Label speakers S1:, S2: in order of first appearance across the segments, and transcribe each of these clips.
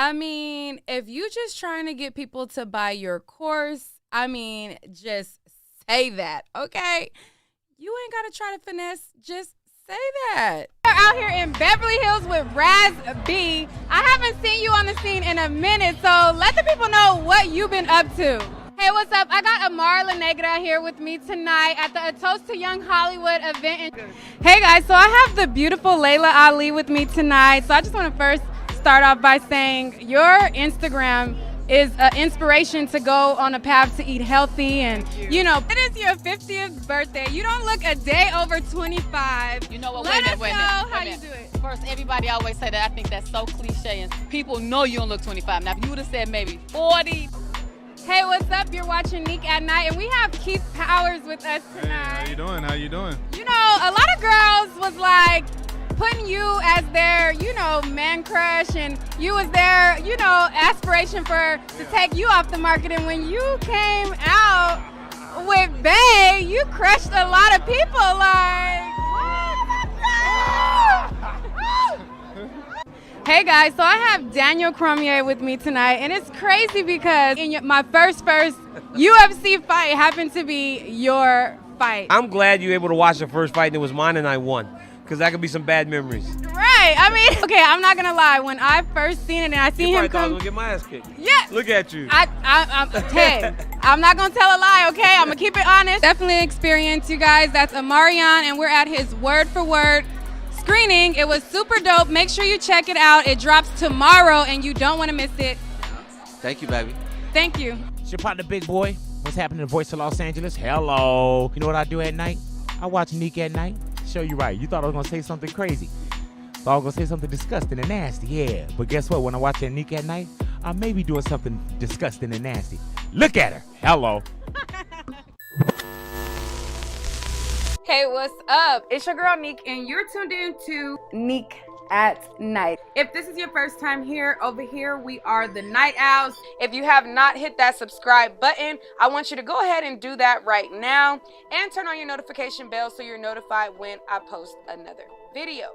S1: I mean, if you just trying to get people to buy your course, I mean, just say that, okay? You ain't got to try to finesse. Just say that.
S2: We're out here in Beverly Hills with Raz B. I haven't seen you on the scene in a minute, so let the people know what you've been up to. Hey, what's up? I got Amara Negra here with me tonight at the A Toast to Young Hollywood event. Hey guys, so I have the beautiful Layla Ali with me tonight. So I just want to first start off by saying your Instagram is an inspiration to go on a path to eat healthy, and you know, it is your 50th birthday. You don't look a day over 25.
S3: You know what?
S2: Let us know how you do it.
S3: First, everybody always say that. I think that's so cliche, and people know you don't look 25. Now, if you would have said maybe 40.
S2: Hey, what's up? You're watching Nique at Night, and we have Keith Powers with us tonight.
S4: Hey, how you doing? How you doing?
S2: You know, a lot of girls was like putting you as their, you know, man crush, and you was their, you know, aspiration to take you off the market. And when you came out with Bae, you crushed a lot of people. Like, hey guys, so I have Daniel Cormier with me tonight, and it's crazy because my first UFC fight happened to be your fight.
S5: I'm glad you were able to watch the first fight and it was mine and I won, because that could be some bad memories.
S2: Right, I mean, okay, I'm not gonna lie. When I first seen it and I seen him
S5: thought I
S2: come,
S5: was gonna get my ass kicked.
S2: yeah,
S5: Look at you.
S2: Hey, I'm not gonna tell a lie, okay? I'm gonna keep it honest. Definitely experience, you guys. That's Amarion, and we're at his word for word screening. It was super dope. Make sure you check it out. It drops tomorrow, and you don't want to miss it.
S5: Thank you, baby.
S2: Thank you.
S6: It's your partner, Big Boy. What's happening in the voice of Los Angeles? Hello. You know what I do at night? I watch Nique at Night. Show you right. You thought I was going to say something crazy. Thought I was going to say something disgusting and nasty. Yeah. But guess what? When I watch that Nique at Night, I may be doing something disgusting and nasty. Look at her. Hello.
S2: Hey, what's up? It's your girl Nique, and you're tuned in to Nique at Night. If this is your first time here, over here we are the Night Owls. If you have not hit that subscribe button, I want you to go ahead and do that right now, and turn on your notification bell so you're notified when I post another video.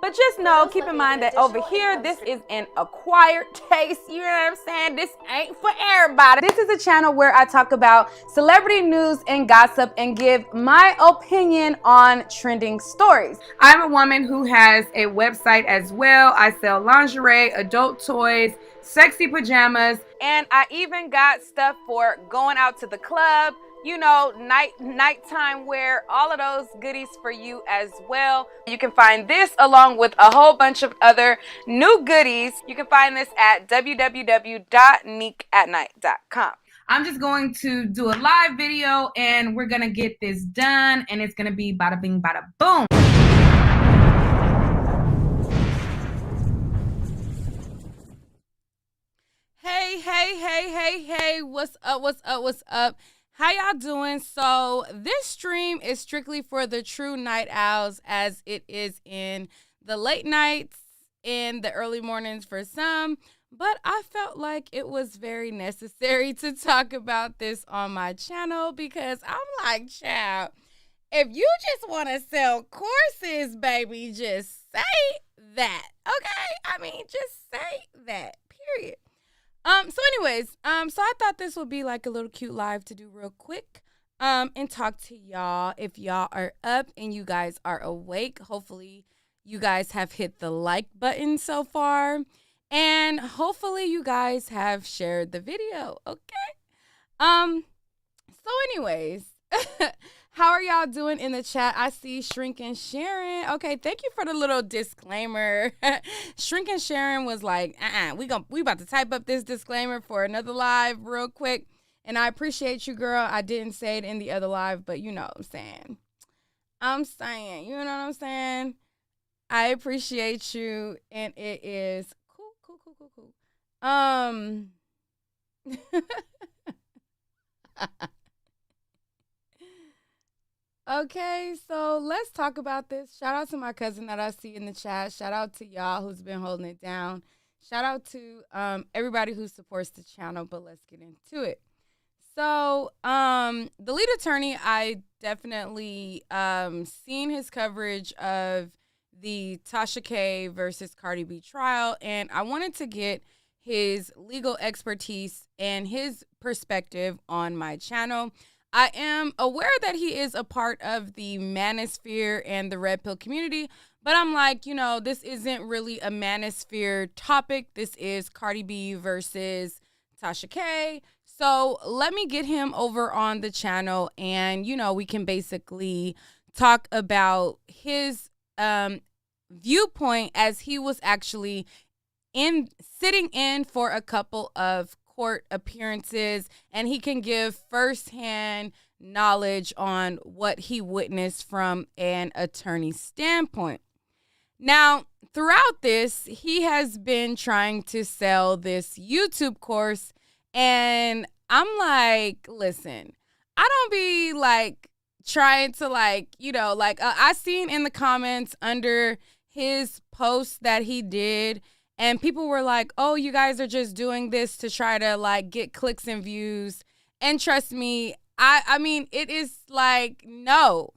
S2: But just know, keep in mind that over here, this is an acquired taste. You know what I'm saying? This ain't for everybody. This is a channel where I talk about celebrity news and gossip and give my opinion on trending stories. I'm a woman who has a website as well. I sell lingerie, adult toys, sexy pajamas, and I even got stuff for going out to the club, you know, nighttime wear, all of those goodies for you as well. You can find this along with a whole bunch of other new goodies. You can find this at www.niqueatnight.com. I'm just going to do a live video and we're gonna get this done, and it's gonna be bada bing, bada boom. Hey, what's up? How y'all doing? So this stream is strictly for the true night owls, as it is in the late nights and the early mornings for some, but I felt like it was very necessary to talk about this on my channel because I'm like, child, if you just want to sell courses, baby, just say that, okay? I mean, just say that, period. So anyways, so I thought this would be like a little cute live to do real quick, and talk to y'all. If y'all are up and you guys are awake, hopefully you guys have hit the like button so far, and hopefully you guys have shared the video, okay? So anyways, how are y'all doing in the chat? I see Shrink and Sharon. Okay, thank you for the little disclaimer. Shrink and Sharon was like, we about to type up this disclaimer for another live real quick. And I appreciate you, girl. I didn't say it in the other live, but you know what I'm saying. You know what I'm saying? I appreciate you, and it is cool. Okay, so let's talk about this. Shout out to my cousin that I see in the chat. Shout out to y'all who's been holding it down. Shout out to everybody who supports the channel, but let's get into it. So the lead attorney, I definitely seen his coverage of the Tasha K versus Cardi B trial, and I wanted to get his legal expertise and his perspective on my channel. I am aware that he is a part of the manosphere and the red pill community, but I'm like, you know, this isn't really a manosphere topic. This is Cardi B versus Tasha K. So let me get him over on the channel and, you know, we can basically talk about his viewpoint as he was actually sitting in for a couple of court appearances, and he can give firsthand knowledge on what he witnessed from an attorney's standpoint. Now, throughout this, he has been trying to sell this YouTube course, and I'm like, listen, I don't be like trying to like, you know, like I seen in the comments under his post that he did, and people were like, oh, you guys are just doing this to try to like get clicks and views. And trust me, I mean, it is like, no,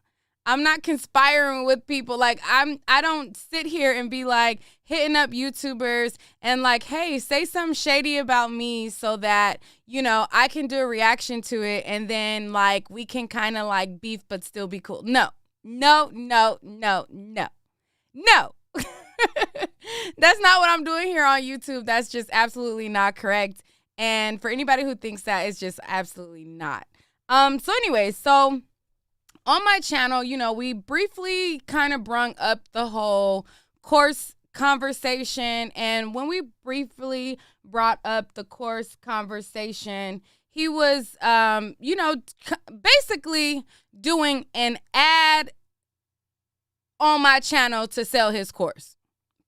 S2: I'm not conspiring with people. Like I don't sit here and be like hitting up YouTubers and like, hey, say something shady about me so that, you know, I can do a reaction to it. And then like, we can kind of like beef, but still be cool. No. That's not what I'm doing here on YouTube. That's just absolutely not correct. And for anybody who thinks that, it's just absolutely not. So anyway, so on my channel, you know, we briefly kind of brung up the whole course conversation. And when we briefly brought up the course conversation, he was, you know, basically doing an ad on my channel to sell his course.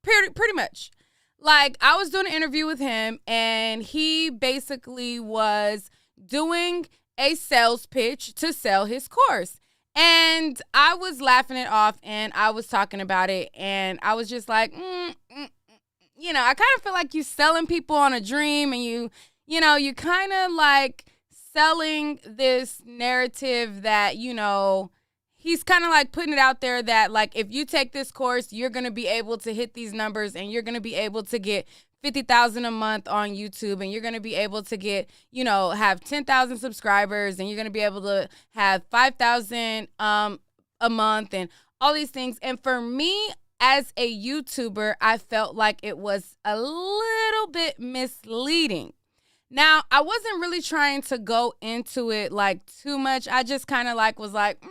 S2: Pretty much. Like, I was doing an interview with him, and he basically was doing a sales pitch to sell his course. And I was laughing it off, and I was talking about it, and I was just like, you know, I kind of feel like you selling people on a dream, and you know, you kind of like selling this narrative that, you know, he's kind of like putting it out there that like, if you take this course, you're going to be able to hit these numbers and you're going to be able to get 50,000 a month on YouTube, and you're going to be able to get, you know, have 10,000 subscribers, and you're going to be able to have 5,000 a month and all these things. And for me as a YouTuber, I felt like it was a little bit misleading. Now, I wasn't really trying to go into it like too much. I just kind of like was like,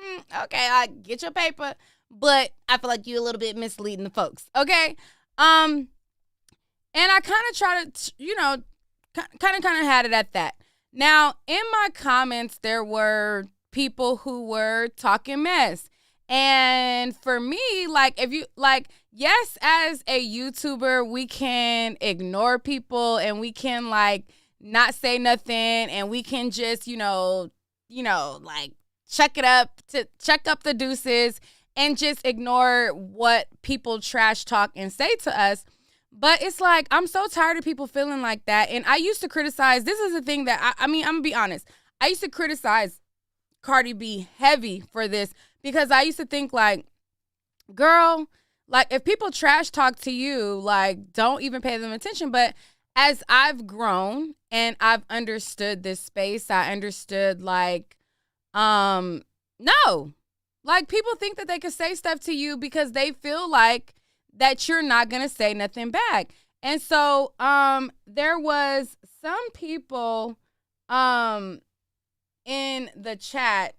S2: okay, I get your paper, but I feel like you're a little bit misleading the folks. Okay. And I kind of try to, you know, kind of had it at that. Now, in my comments, there were people who were talking mess. And for me, like, if you like, yes, as a YouTuber, we can ignore people and we can like not say nothing, and we can just, you know, like check up the deuces and just ignore what people trash talk and say to us. But it's like, I'm so tired of people feeling like that. And I used to criticize, this is the thing that I mean, I'm gonna be honest. I used to criticize Cardi B heavy for this, because I used to think like, girl, like if people trash talk to you, like don't even pay them attention. But as I've grown and I've understood this space, I understood like, no, like people think that they could say stuff to you because they feel like that you're not going to say nothing back. And so, there was some people, in the chat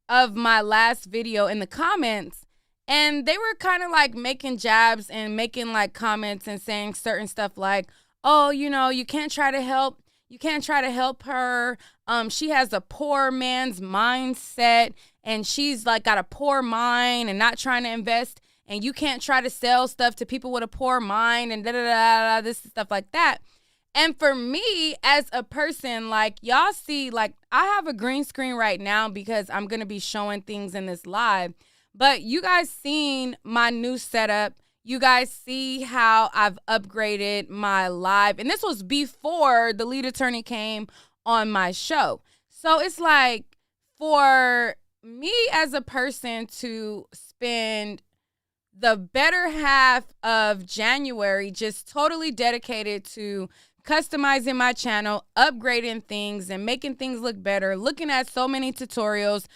S2: of my last video in the comments, and they were kind of like making jabs and making like comments and saying certain stuff like, oh, you know, you can't try to help her. She has a poor man's mindset, and she's like got a poor mind and not trying to invest. And you can't try to sell stuff to people with a poor mind and this stuff like that. And for me as a person, like y'all see, like I have a green screen right now because I'm going to be showing things in this live. But you guys seen my new setup. You guys see how I've upgraded my live. And this was before the lead attorney came on my show. So it's like, for me as a person to spend the better half of January just totally dedicated to customizing my channel, upgrading things and making things look better, looking at so many tutorials,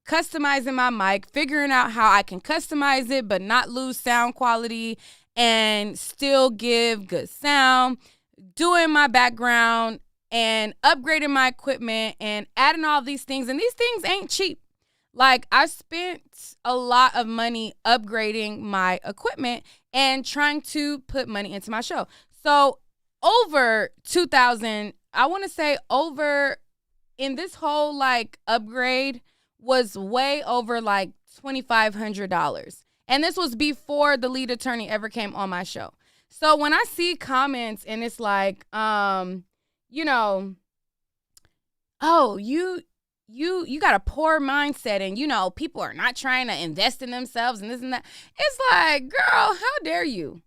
S2: customizing my mic, figuring out how I can customize it but not lose sound quality and still give good sound, doing my background and upgrading my equipment and adding all these things. And these things ain't cheap. Like, I spent a lot of money upgrading my equipment and trying to put money into my show. So over 2,000, I want to say over in this whole like upgrade was way over like $2,500. And this was before the lead attorney ever came on my show. So when I see comments and it's like, you know, oh, you got a poor mindset and, you know, people are not trying to invest in themselves and this and that. It's like, girl, how dare you?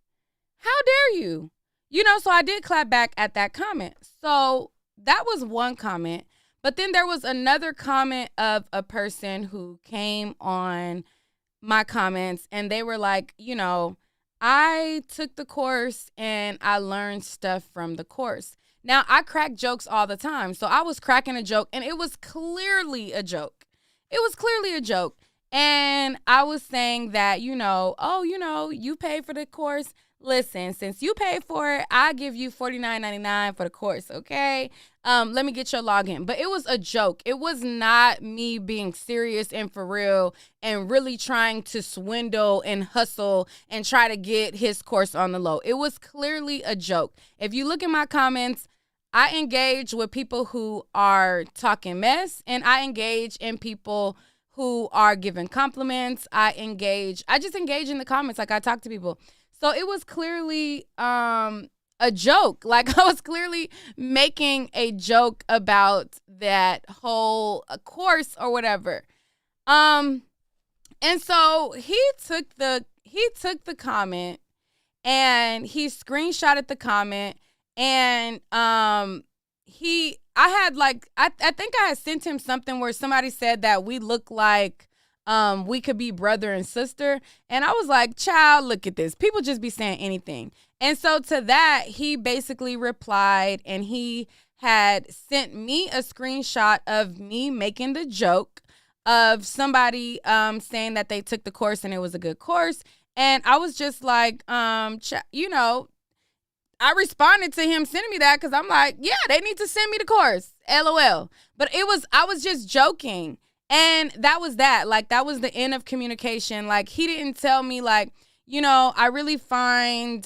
S2: How dare you? You know, so I did clap back at that comment. So that was one comment. But then there was another comment of a person who came on my comments and they were like, you know, I took the course and I learned stuff from the course. Now, I crack jokes all the time. So I was cracking a joke and it was clearly a joke. It was clearly a joke. And I was saying that, you know, oh, you know, you paid for the course. Listen, since you paid for it, I give you $49.99 for the course, okay? Let me get your login. But it was a joke. It was not me being serious and for real and really trying to swindle and hustle and try to get his course on the low. It was clearly a joke. If you look at my comments, I engage with people who are talking mess and I engage in people who are giving compliments. I just engage in the comments like I talk to people. So it was clearly a joke. Like, I was clearly making a joke about that whole course or whatever. And so he took the comment and he screenshotted the comment and I think I had sent him something where somebody said that we look like we could be brother and sister. And I was like, child, look at this. People just be saying anything. And so to that, he basically replied and he had sent me a screenshot of me making the joke of somebody saying that they took the course and it was a good course. And I was just like, you know, I responded to him sending me that because I'm like, yeah, they need to send me the course. LOL. But I was just joking. And that was that. Like, that was the end of communication. Like, he didn't tell me, like, you know, I really find,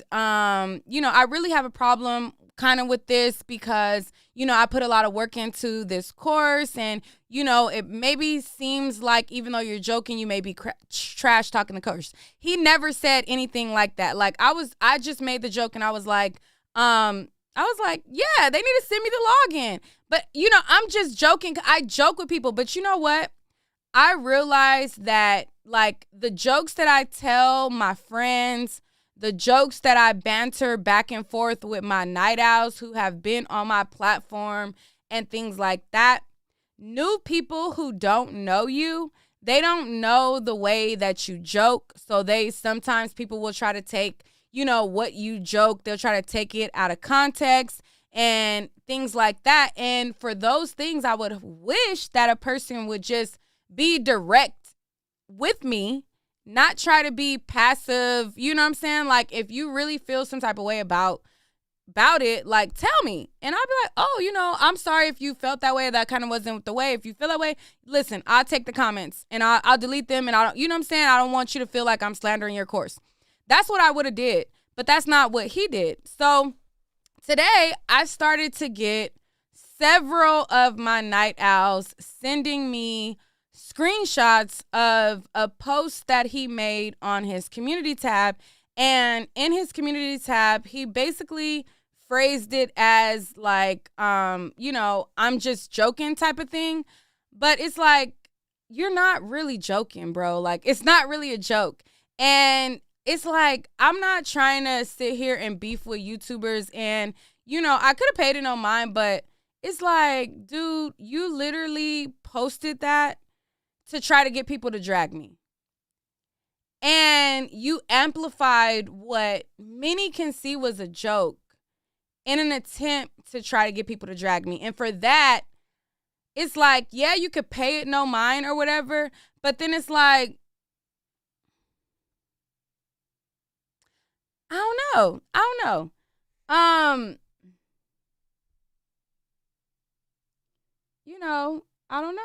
S2: you know, I really have a problem kind of with this because, you know, I put a lot of work into this course and, you know, it maybe seems like even though you're joking, you may be trash talking the course. He never said anything like that. Like, I just made the joke and I was like, yeah, they need to send me the login. But, you know, I'm just joking. I joke with people. But you know what? I realized that, like, the jokes that I tell my friends, the jokes that I banter back and forth with my night owls who have been on my platform and things like that, new people who don't know you, they don't know the way that you joke. So sometimes people will try to take, you know, what you joke, they'll try to take it out of context and things like that. And for those things, I would wish that a person would just be direct with me, not try to be passive. You know what I'm saying? Like, if you really feel some type of way about it, like, tell me. And I'll be like, oh, you know, I'm sorry if you felt that way. That kind of wasn't the way. If you feel that way, listen, I'll take the comments and I'll delete them. And you know what I'm saying? I don't want you to feel like I'm slandering your course. That's what I would have did. But that's not what he did. So today I started to get several of my night owls sending me screenshots of a post that he made on his community tab. And in his community tab, he basically phrased it as like, you know, I'm just joking type of thing. But it's like, you're not really joking, bro. Like, it's not really a joke. And it's like, I'm not trying to sit here and beef with YouTubers. And, you know, I could have paid it no mind, but it's like, dude, you literally posted that to try to get people to drag me. And you amplified what many can see was a joke in an attempt to try to get people to drag me. And for that, it's like, yeah, you could pay it no mind or whatever, but then it's like, I don't know. I don't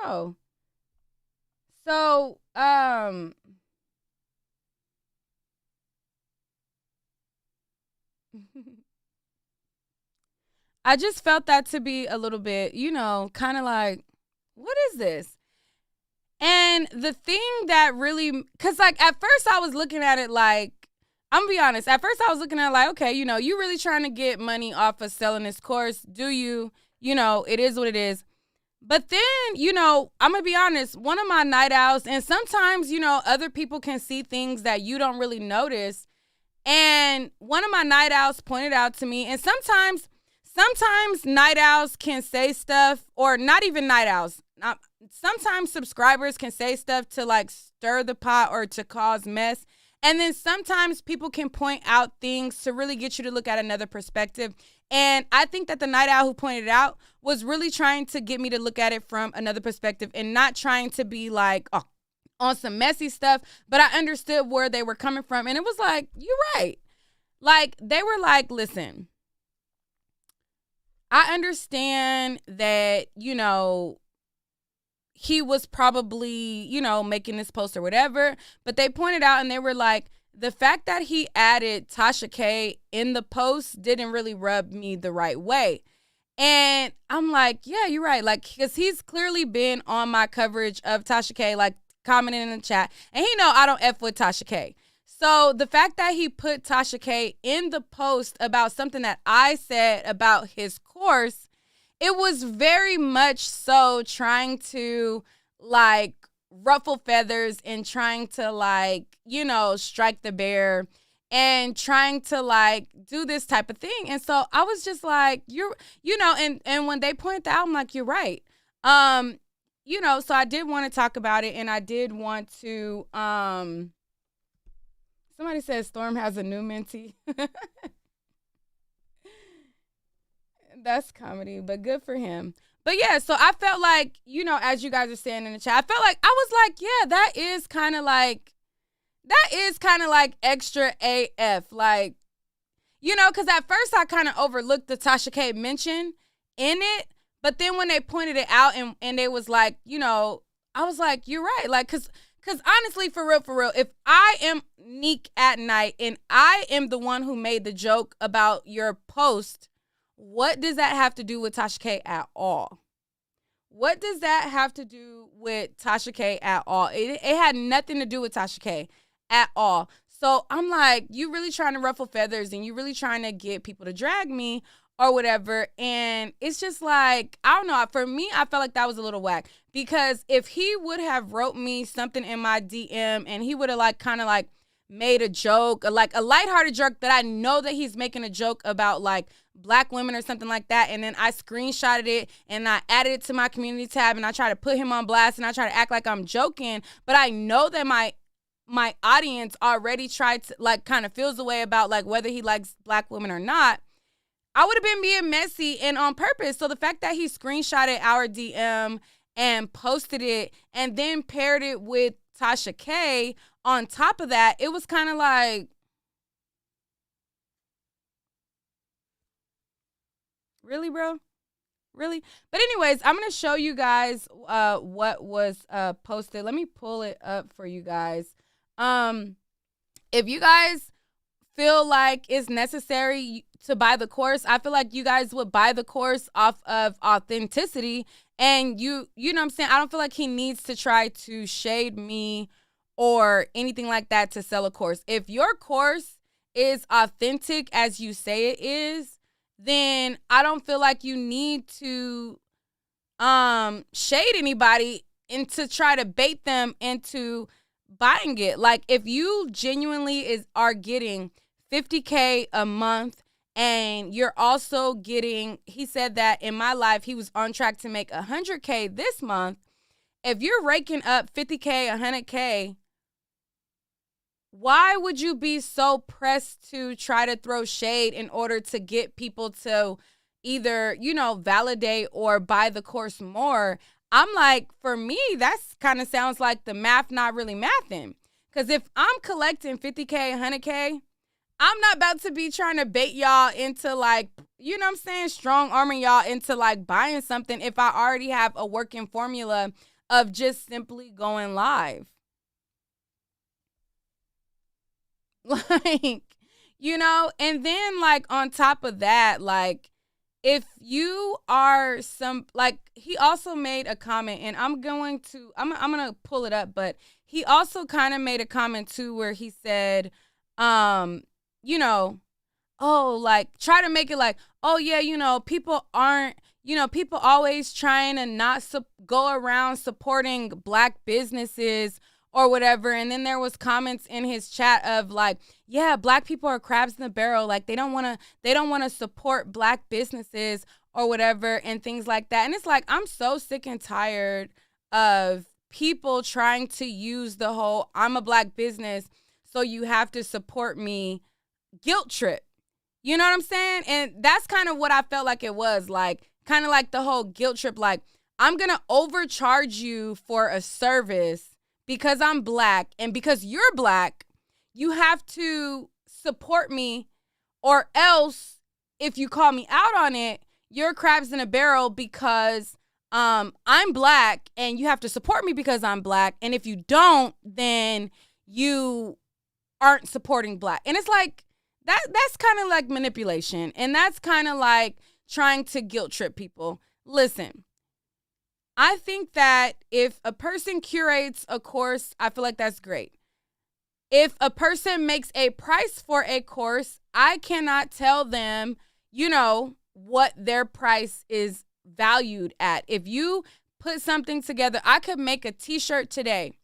S2: know. So, I just felt that to be a little bit, kind of like, what is this? And the thing that really, because like at first I was looking at it like, I'm gonna be honest, at first I was looking at it like, okay, you really trying to get money off of selling this course. Do you? It is what it is. But then, I'm gonna be honest, one of my night owls, and sometimes, other people can see things that you don't really notice. And one of my night owls pointed out to me, and sometimes night owls can say stuff, or not even night owls. Sometimes subscribers can say stuff to like stir the pot or to cause mess. And then sometimes people can point out things to really get you to look at another perspective. And I think that the night owl who pointed it out was really trying to get me to look at it from another perspective and not trying to be like, oh, on some messy stuff. But I understood where they were coming from. And it was like, you're right. Like, they were like, listen, I understand that, he was probably, making this post or whatever. But they pointed out and they were like, the fact that he added Tasha K in the post didn't really rub me the right way. And I'm like, yeah, you're right. Like, because he's clearly been on my coverage of Tasha K, like commenting in the chat. And he know I don't F with Tasha K. So the fact that he put Tasha K in the post about something that I said about his course, it was very much so trying to like ruffle feathers and trying to like, strike the bear and trying to like do this type of thing. And so I was just like, and when they pointed out, I'm like, you're right. So I did want to talk about it, and I did want to, somebody says Storm has a new mentee. That's comedy, but good for him. But yeah, so I felt like, as you guys are saying in the chat, I felt like, I was like, yeah, that is kind of like extra AF. Like, because at first I kind of overlooked the Tasha K mention in it. But then when they pointed it out and they was like, I was like, you're right. Like, cause honestly, for real, if I am Nique at Nite and I am the one who made the joke about your post, what does that have to do with Tasha K at all? What does that have to do with Tasha K at all? It had nothing to do with Tasha K at all. So I'm like, you really trying to ruffle feathers and you really trying to get people to drag me or whatever. And it's just like, I don't know. For me, I felt like that was a little whack, because if he would have wrote me something in my DM and he would have like kind of like made a joke, like a lighthearted joke that I know that he's making a joke about like Black women or something like that, and then I screenshotted it and I added it to my community tab and I try to put him on blast and I try to act like I'm joking, but I know that my audience already tried to like kind of feels the way about like whether he likes Black women or not. I would have been being messy and on purpose. So the fact that he screenshotted our DM and posted it and then paired it with Tasha K on top of that, it was kind of like, really, bro? Really? But anyways, I'm going to show you guys what was posted. Let me pull it up for you guys. If you guys feel like it's necessary to buy the course, I feel like you guys would buy the course off of authenticity. And you know what I'm saying? I don't feel like he needs to try to shade me or anything like that to sell a course. If your course is authentic as you say it is, then I don't feel like you need to shade anybody and to try to bait them into buying it. Like, if you genuinely are getting $50K a month and you're also getting, he said that in my life he was on track to make $100K this month. If you're raking up $50K, $100K why would you be so pressed to try to throw shade in order to get people to either, validate or buy the course more? I'm like, for me, that's kind of sounds like the math not really mathing. Because if I'm collecting 50K, 100K, I'm not about to be trying to bait y'all into like, strong arming y'all into like buying something if I already have a working formula of just simply going live. Like, and then like on top of that, like if you are he also made a comment, and I'm going to pull it up, but he also kind of made a comment too where he said, like try to make it like, oh yeah, people aren't, people always trying to not go around supporting Black businesses or whatever. And then there was comments in his chat of like, yeah, Black people are crabs in the barrel. Like they don't want to support Black businesses or whatever and things like that. And it's like, I'm so sick and tired of people trying to use the whole I'm a Black business, so you have to support me guilt trip. You know what I'm saying? And that's kind of what I felt like it was, like kind of like the whole guilt trip. Like, I'm going to overcharge you for a service because I'm Black, and because you're Black, you have to support me, or else if you call me out on it, you're crabs in a barrel because I'm Black and you have to support me because I'm Black. And if you don't, then you aren't supporting Black. And it's like, that's kind of like manipulation. And that's kind of like trying to guilt trip people. Listen, I think that if a person curates a course, I feel like that's great. If a person makes a price for a course, I cannot tell them, what their price is valued at. If you put something together, I could make a t-shirt today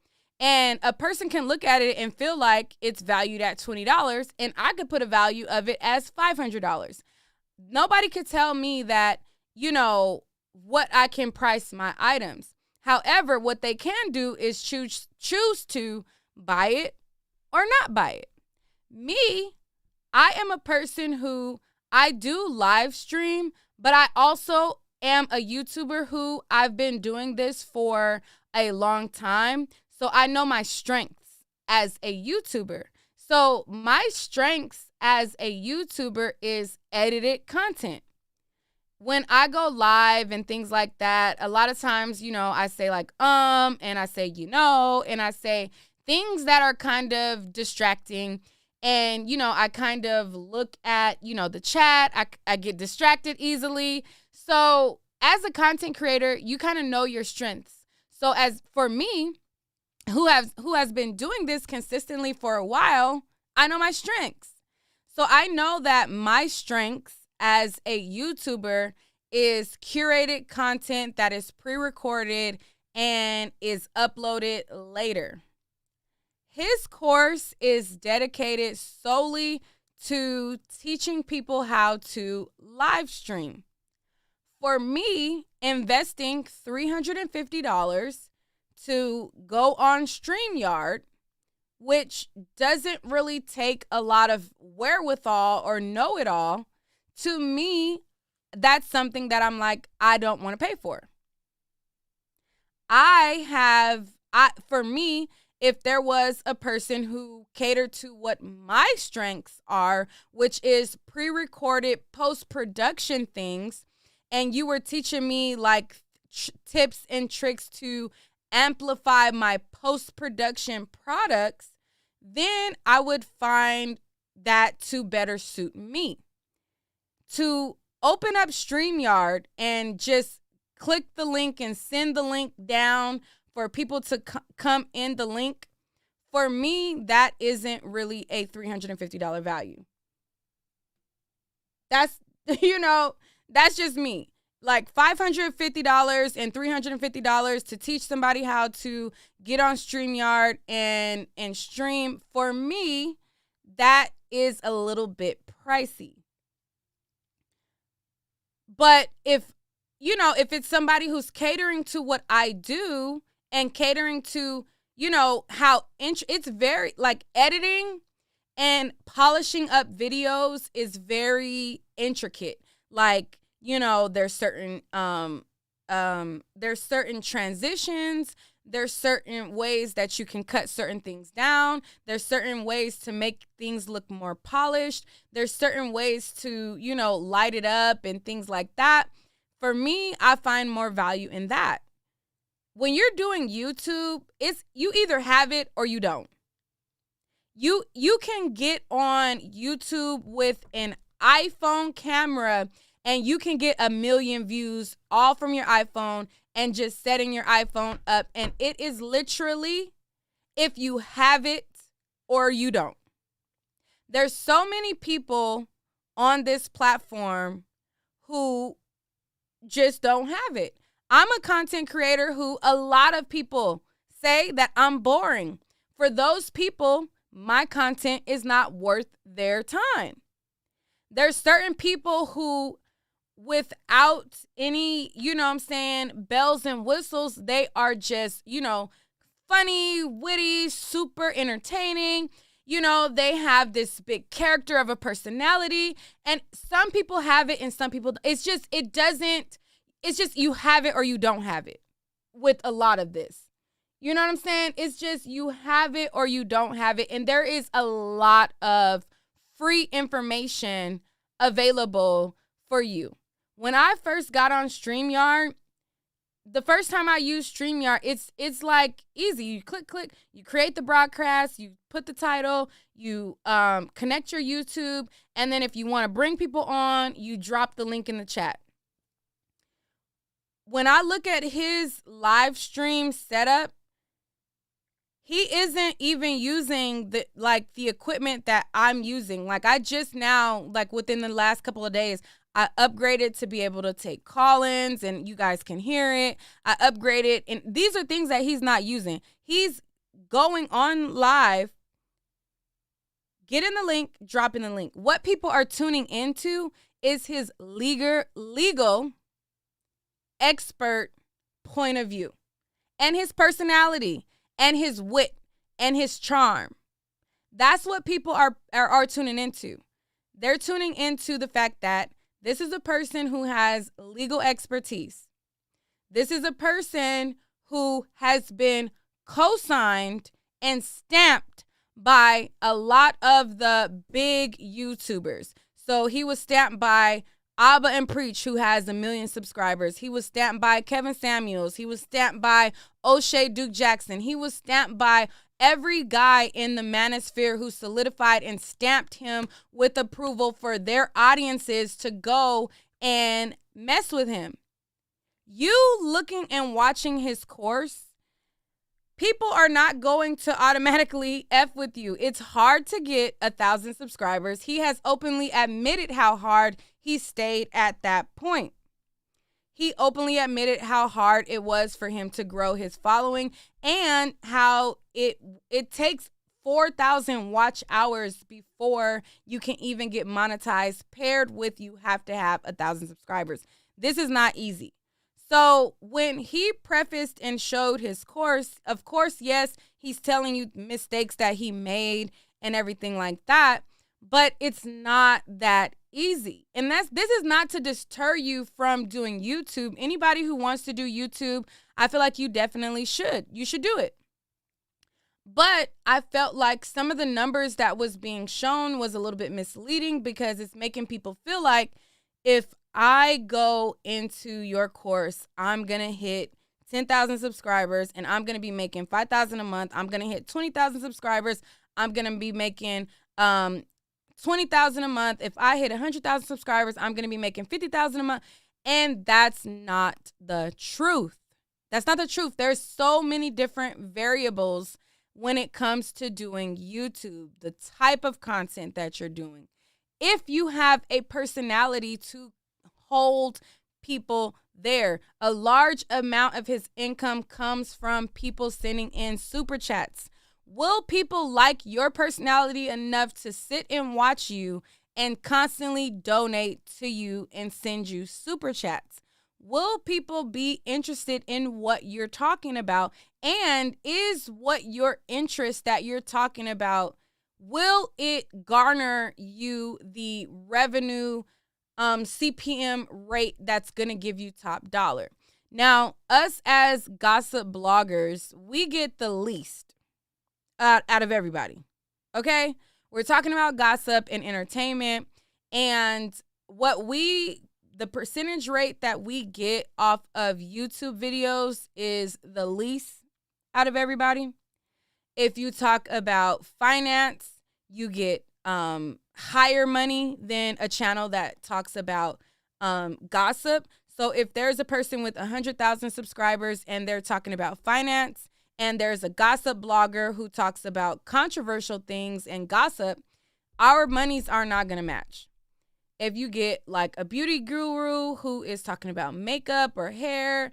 S2: and a person can look at it and feel like it's valued at $20, and I could put a value of it as $500. Nobody could tell me that, what I can price my items. However, what they can do is choose to buy it or not buy it. Me, I am a person who I do live stream, but I also am a YouTuber who I've been doing this for a long time. So I know my strengths as a YouTuber. So my strengths as a YouTuber is edited content. When I go live and things like that, a lot of times, I say like, and I say, and I say things that are kind of distracting. And, I kind of look at, the chat. I get distracted easily. So as a content creator, you kind of know your strengths. So as for me, who has been doing this consistently for a while, I know my strengths. So I know that my strengths as a YouTuber is curated content that is pre-recorded and is uploaded later. His course is dedicated solely to teaching people how to live stream. For me, investing $350 to go on StreamYard, which doesn't really take a lot of wherewithal or know-it-all, to me, that's something that I'm like, I don't want to pay for. For me, if there was a person who catered to what my strengths are, which is pre-recorded post-production things, and you were teaching me like tips and tricks to amplify my post-production products, then I would find that to better suit me. To open up StreamYard and just click the link and send the link down for people to come in the link, for me, that isn't really a $350 value. That's, that's just me. Like $550 and $350 to teach somebody how to get on StreamYard and stream, for me, that is a little bit pricey. But if it's somebody who's catering to what I do and catering to, you know, how it's very, like, editing and polishing up videos is very intricate. Like, you know, there's certain transitions, there's certain ways that you can cut certain things down, there's certain ways to make things look more polished, there's certain ways to, you know, light it up and things like that. For me, I find more value in that. When you're doing YouTube, it's you either have it or you don't. You can get on YouTube with an iPhone camera and you can get 1 million views all from your iPhone and just setting your iPhone up. And it is literally if you have it or you don't. There's so many people on this platform who just don't have it. I'm a content creator who a lot of people say that I'm boring. For those people, my content is not worth their time. There's certain people who, without any, you know what I'm saying, bells and whistles, they are just, you know, funny, witty, super entertaining. You know, they have this big character of a personality, and some people have it and some people, it's just you have it or you don't have it with a lot of this. You know what I'm saying? It's just you have it or you don't have it. And there is a lot of free information available for you. When I first got on StreamYard, the first time I used StreamYard, it's like easy. You click, you create the broadcast, you put the title, you connect your YouTube, and then if you want to bring people on, you drop the link in the chat. When I look at his live stream setup, he isn't even using the equipment that I'm using. Like, I just now, like within the last couple of days, I upgraded to be able to take call-ins and you guys can hear it. I upgraded, and these are things that he's not using. He's going on live, getting the link, dropping the link. What people are tuning into is his legal expert point of view and his personality and his wit and his charm. That's what people are tuning into. They're tuning into the fact that this is a person who has legal expertise. This is a person who has been co-signed and stamped by a lot of the big YouTubers. So he was stamped by Abba and Preach, who has 1 million subscribers. He was stamped by Kevin Samuels. He was stamped by O'Shea Duke Jackson. He was stamped by every guy in the manosphere who solidified and stamped him with approval for their audiences to go and mess with him. You looking and watching his course, people are not going to automatically F with you. It's hard to get 1,000 subscribers. He has openly admitted how hard he stayed at that point. He openly admitted how hard it was for him to grow his following and how it takes 4,000 watch hours before you can even get monetized, paired with you have to have 1,000 subscribers. This is not easy. So when he prefaced and showed his course, of course, yes, he's telling you mistakes that he made and everything like that, but it's not that easy. And this is not to deter you from doing YouTube. Anybody who wants to do YouTube, I feel like you definitely should. You should do it. But I felt like some of the numbers that was being shown was a little bit misleading because it's making people feel like if I go into your course, I'm going to hit 10,000 subscribers and I'm going to be making 5,000 a month. I'm going to hit 20,000 subscribers. I'm going to be making 20,000 a month. If I hit 100,000 subscribers, I'm going to be making 50,000 a month. And that's not the truth. That's not the truth. There's so many different variables when it comes to doing YouTube, the type of content that you're doing. If you have a personality to hold people there, a large amount of his income comes from people sending in super chats. Will people like your personality enough to sit and watch you and constantly donate to you and send you super chats? Will people be interested in what you're talking about And is what your interest that you're talking about, will it garner you the revenue CPM rate that's going to give you top dollar? Now, us as gossip bloggers, we get the least out of everybody, okay? We're talking about gossip and entertainment, and the percentage rate that we get off of YouTube videos is the least out of everybody. If you talk about finance, you get higher money than a channel that talks about gossip. So if there's a person with 100,000 subscribers and they're talking about finance, and there's a gossip blogger who talks about controversial things and gossip, our monies are not going to match. If you get like a beauty guru who is talking about makeup or hair,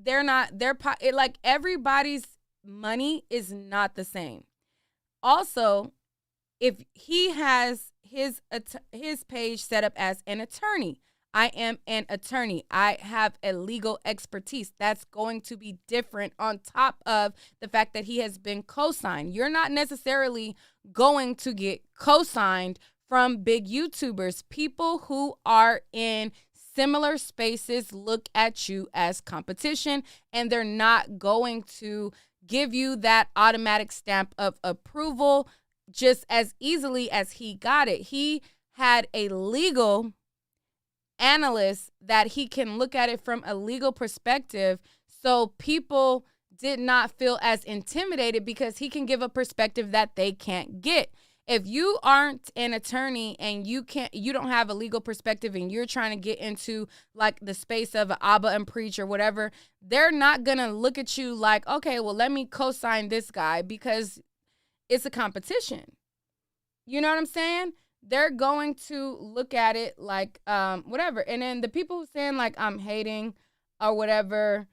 S2: like everybody's money is not the same. Also, if he has his page set up as an attorney, I am an attorney. I have a legal expertise. That's going to be different on top of the fact that he has been co-signed. You're not necessarily going to get co-signed from big YouTubers. People who are in similar spaces look at you as competition, and they're not going to give you that automatic stamp of approval just as easily as he got it. He had a legal analyst that he can look at it from a legal perspective, so people did not feel as intimidated because he can give a perspective that they can't get. If you aren't an attorney and you don't have a legal perspective and you're trying to get into like the space of an Abba and preach or whatever, they're not gonna look at you like, okay, well, let me co-sign this guy because it's a competition. You know what I'm saying? They're going to look at it like whatever. And then the people who saying like I'm hating or whatever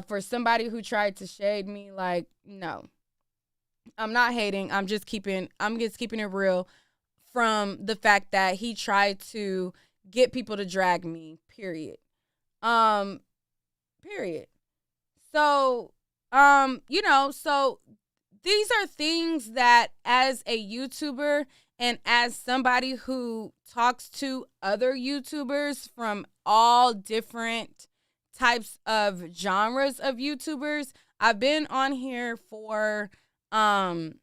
S2: for somebody who tried to shade me, like, no, I'm not hating. I'm just keeping it real from the fact that he tried to get people to drag me, period. Period. So, so these are things that as a YouTuber and as somebody who talks to other YouTubers from all different types of genres of YouTubers, I've been on here for I've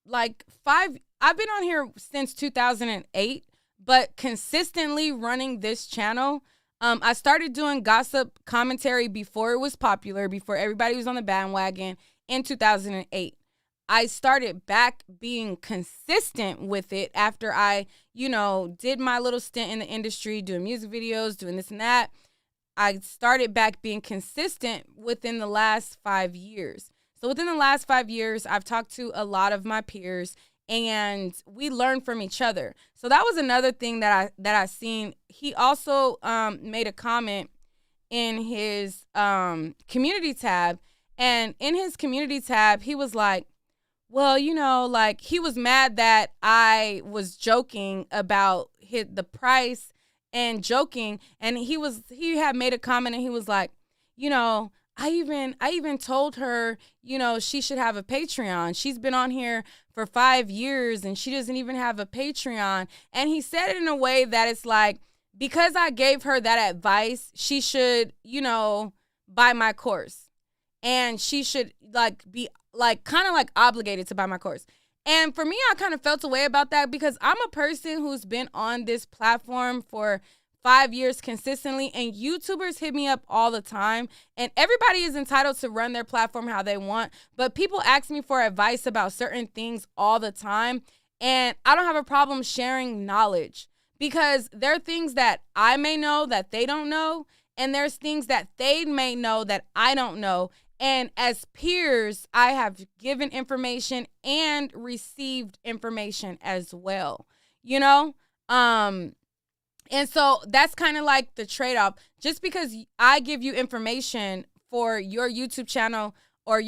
S2: been on here since 2008, but consistently running this channel. I started doing gossip commentary before it was popular, before everybody was on the bandwagon in 2008. I started back being consistent with it after I, did my little stint in the industry, doing music videos, doing this and that. I started back being consistent within the last 5 years. So within the last 5 years, I've talked to a lot of my peers and we learn from each other. So that was another thing that I seen. He also made a comment in his community tab, and in his community tab, he was like, well, he was mad that I was joking about the price and joking, and he had made a comment and he was like, I even told her, she should have a Patreon. She's been on here for 5 years and she doesn't even have a Patreon. And he said it in a way that it's like, because I gave her that advice, she should, buy my course. And she should be kind of obligated to buy my course. And for me, I kind of felt a way about that because I'm a person who's been on this platform for 5 years consistently, and YouTubers hit me up all the time, and everybody is entitled to run their platform how they want, but people ask me for advice about certain things all the time, and I don't have a problem sharing knowledge because there are things that I may know that they don't know, and there's things that they may know that I don't know. And as peers, I have given information and received information as well, And so that's kind of like the trade-off. Just because I give you information for your YouTube channel or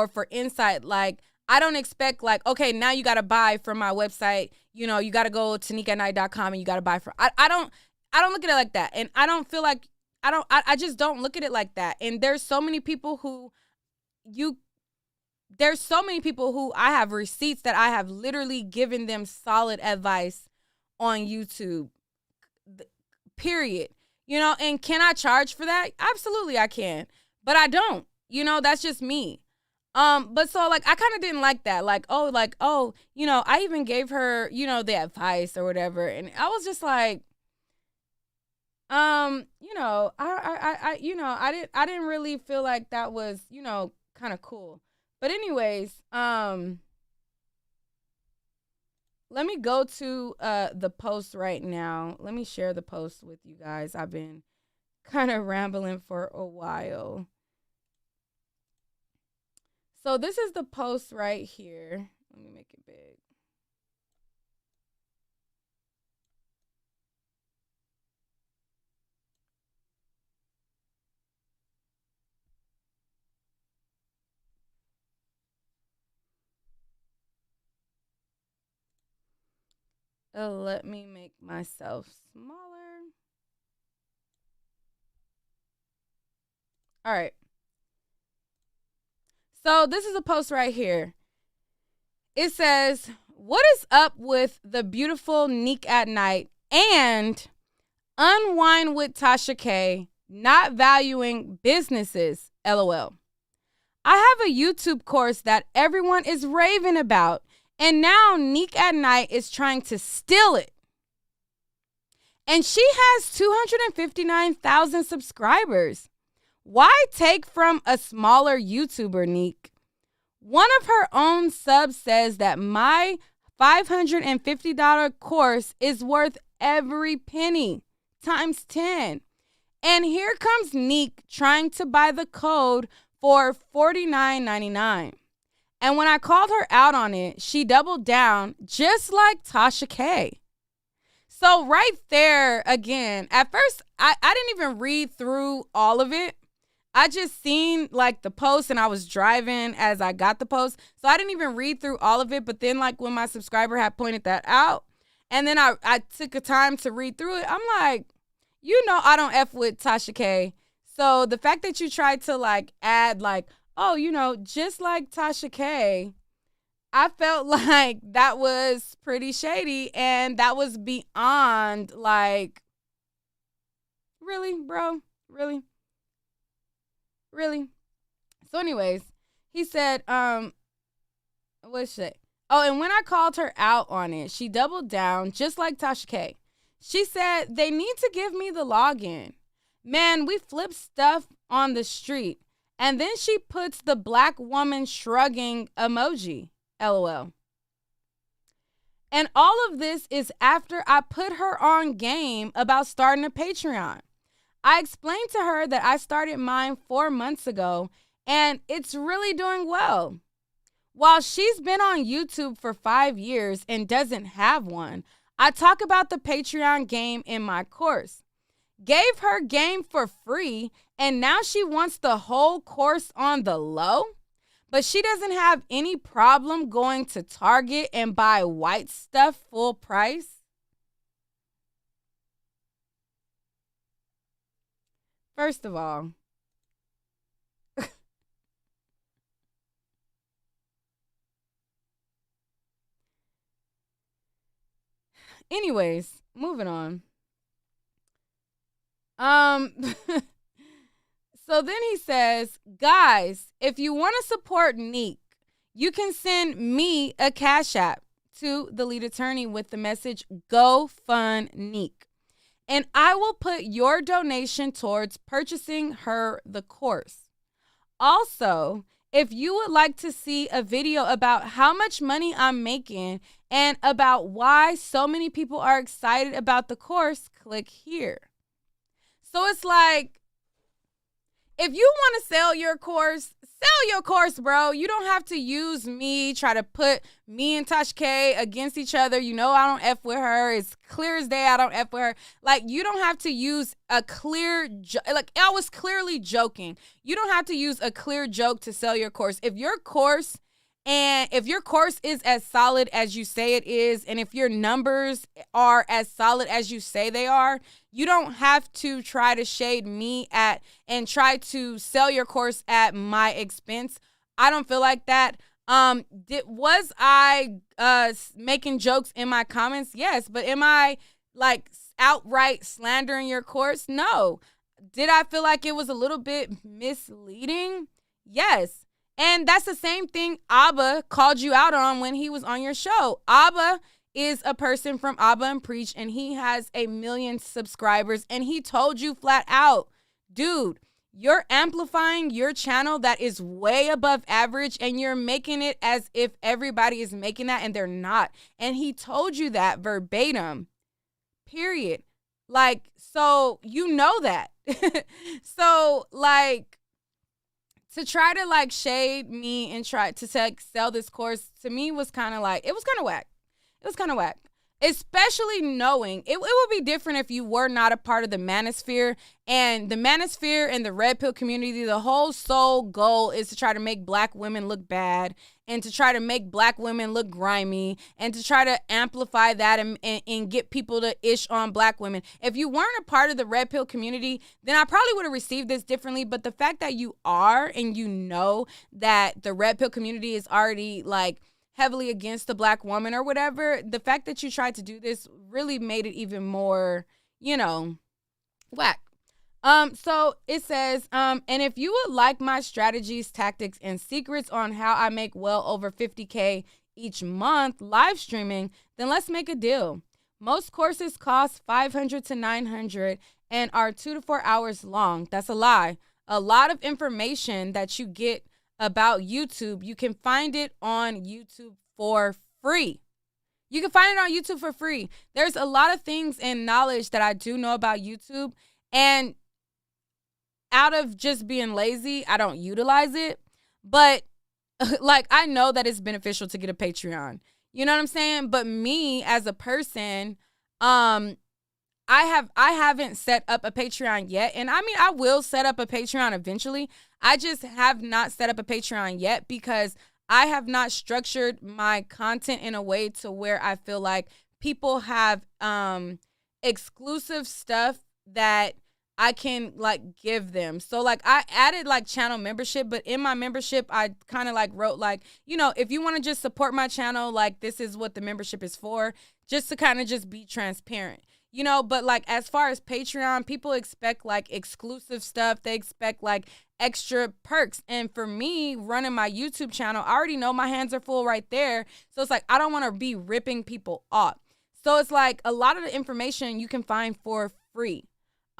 S2: for insight, I don't expect okay, now you got to buy from my website. You got to go to niquenite.com and you got to buy from. I don't look at it like that. And I don't feel like I just don't look at it like that. And there's so many people who I have receipts that I have literally given them solid advice on YouTube, period. You know, and can I charge for that? Absolutely I can, but I don't. You know, that's just me. But so like I kind of didn't like that. Like, oh, you know, I even gave her, you know, the advice or whatever. And I was just like, you know, I didn't really feel like that was, you know, kind of cool. But anyways, let me go to the post right now. Let me share the post with you guys. I've been kind of rambling for a while. So this is the post right here. Let me make it big. Let me make myself smaller. All right. So this is a post right here. It says, what is up with the beautiful Nique at night and unwind with Tasha K not valuing businesses, LOL. I have a YouTube course that everyone is raving about, and now Nique at night is trying to steal it. And she has 259,000 subscribers. Why take from a smaller YouTuber, Nique? One of her own subs says that my $550 course is worth every penny times 10. And here comes Nique trying to buy the code for $49.99. And when I called her out on it, she doubled down just like Tasha K. So right there, again, at first, I didn't even read through all of it. I just seen like the post and I was driving as I got the post. So I didn't even read through all of it. But then like when my subscriber had pointed that out and then I took a time to read through it, I'm like, you know, I don't F with Tasha K. So the fact that you tried to like add like, oh, you know, just like Tasha K, I felt like that was pretty shady and that was beyond like, really, bro? Really? Really? So anyways, he said, what's it? Oh, and when I called her out on it, she doubled down just like Tasha K. She said, they need to give me the login. Man, we flip stuff on the street. And then she puts the black woman shrugging emoji, LOL. And all of this is after I put her on game about starting a Patreon. I explained to her that I started mine 4 months ago, and it's really doing well. While she's been on YouTube for 5 years and doesn't have one, I talk about the Patreon game in my course. Gave her game for free, and now she wants the whole course on the low? But she doesn't have any problem going to Target and buy white stuff full price? First of all, anyways, moving on. So then he says, guys, if you want to support Nique, you can send me a Cash App to the lead attorney with the message Go Fund Nique. And I will put your donation towards purchasing her the course. Also, if you would like to see a video about how much money I'm making and about why so many people are excited about the course, click here. So it's like, if you want to sell your course, bro. You don't have to use me, try to put me and Tasha K against each other. You know I don't F with her. It's clear as day I don't F with her. Like, you don't have to use a clear, like, I was clearly joking. You don't have to use a clear joke to sell your course. If your course And if your course is as solid as you say it is, and if your numbers are as solid as you say they are, you don't have to try to shade me at and try to sell your course at my expense. I don't feel like that. Was I making jokes in my comments? Yes, but am I like outright slandering your course? No. Did I feel like it was a little bit misleading? Yes. And that's the same thing Abba called you out on when he was on your show. Abba is a person from Abba and Preach, and he has 1 million subscribers, and he told you flat out, dude, you're amplifying your channel that is way above average, and you're making it as if everybody is making that, and they're not. And he told you that verbatim, period. Like, so you know that. So, like, to try to like shade me and try to like sell this course to me was kind of like, it was kind of whack. It was kind of whack. Especially knowing it would be different if you were not a part of the manosphere. And the manosphere and the red pill community, the whole sole goal is to try to make black women look bad and to try to make black women look grimy and to try to amplify that and get people to ish on black women. If you weren't a part of the red pill community, then I probably would have received this differently. But the fact that you are and you know that the red pill community is already like heavily against the black woman or whatever, the fact that you tried to do this really made it even more, you know, whack. So it says, and if you would like my strategies, tactics, and secrets on how I make well over 50K each month live streaming, then let's make a deal. Most courses cost $500 to $900 and are 2 to 4 hours long. That's a lie. A lot of information that you get about YouTube, you can find it on YouTube for free. You can find it on YouTube for free. There's a lot of things and knowledge that I do know about YouTube, and out of just being lazy, I don't utilize it. But like, I know that it's beneficial to get a Patreon. You know what I'm saying? But me as a person, I haven't set up a Patreon yet. And I mean, I will set up a Patreon eventually. I just have not set up a Patreon yet because I have not structured my content in a way to where I feel like people have exclusive stuff that I can like give them. So like I added like channel membership, but in my membership, I kind of like wrote like, you know, if you want to just support my channel, like this is what the membership is for, just to kind of just be transparent. You know, but like as far as Patreon, people expect like exclusive stuff. They expect like extra perks. And for me running my YouTube channel, I already know my hands are full right there. So it's like, I don't want to be ripping people off. So it's like a lot of the information you can find for free.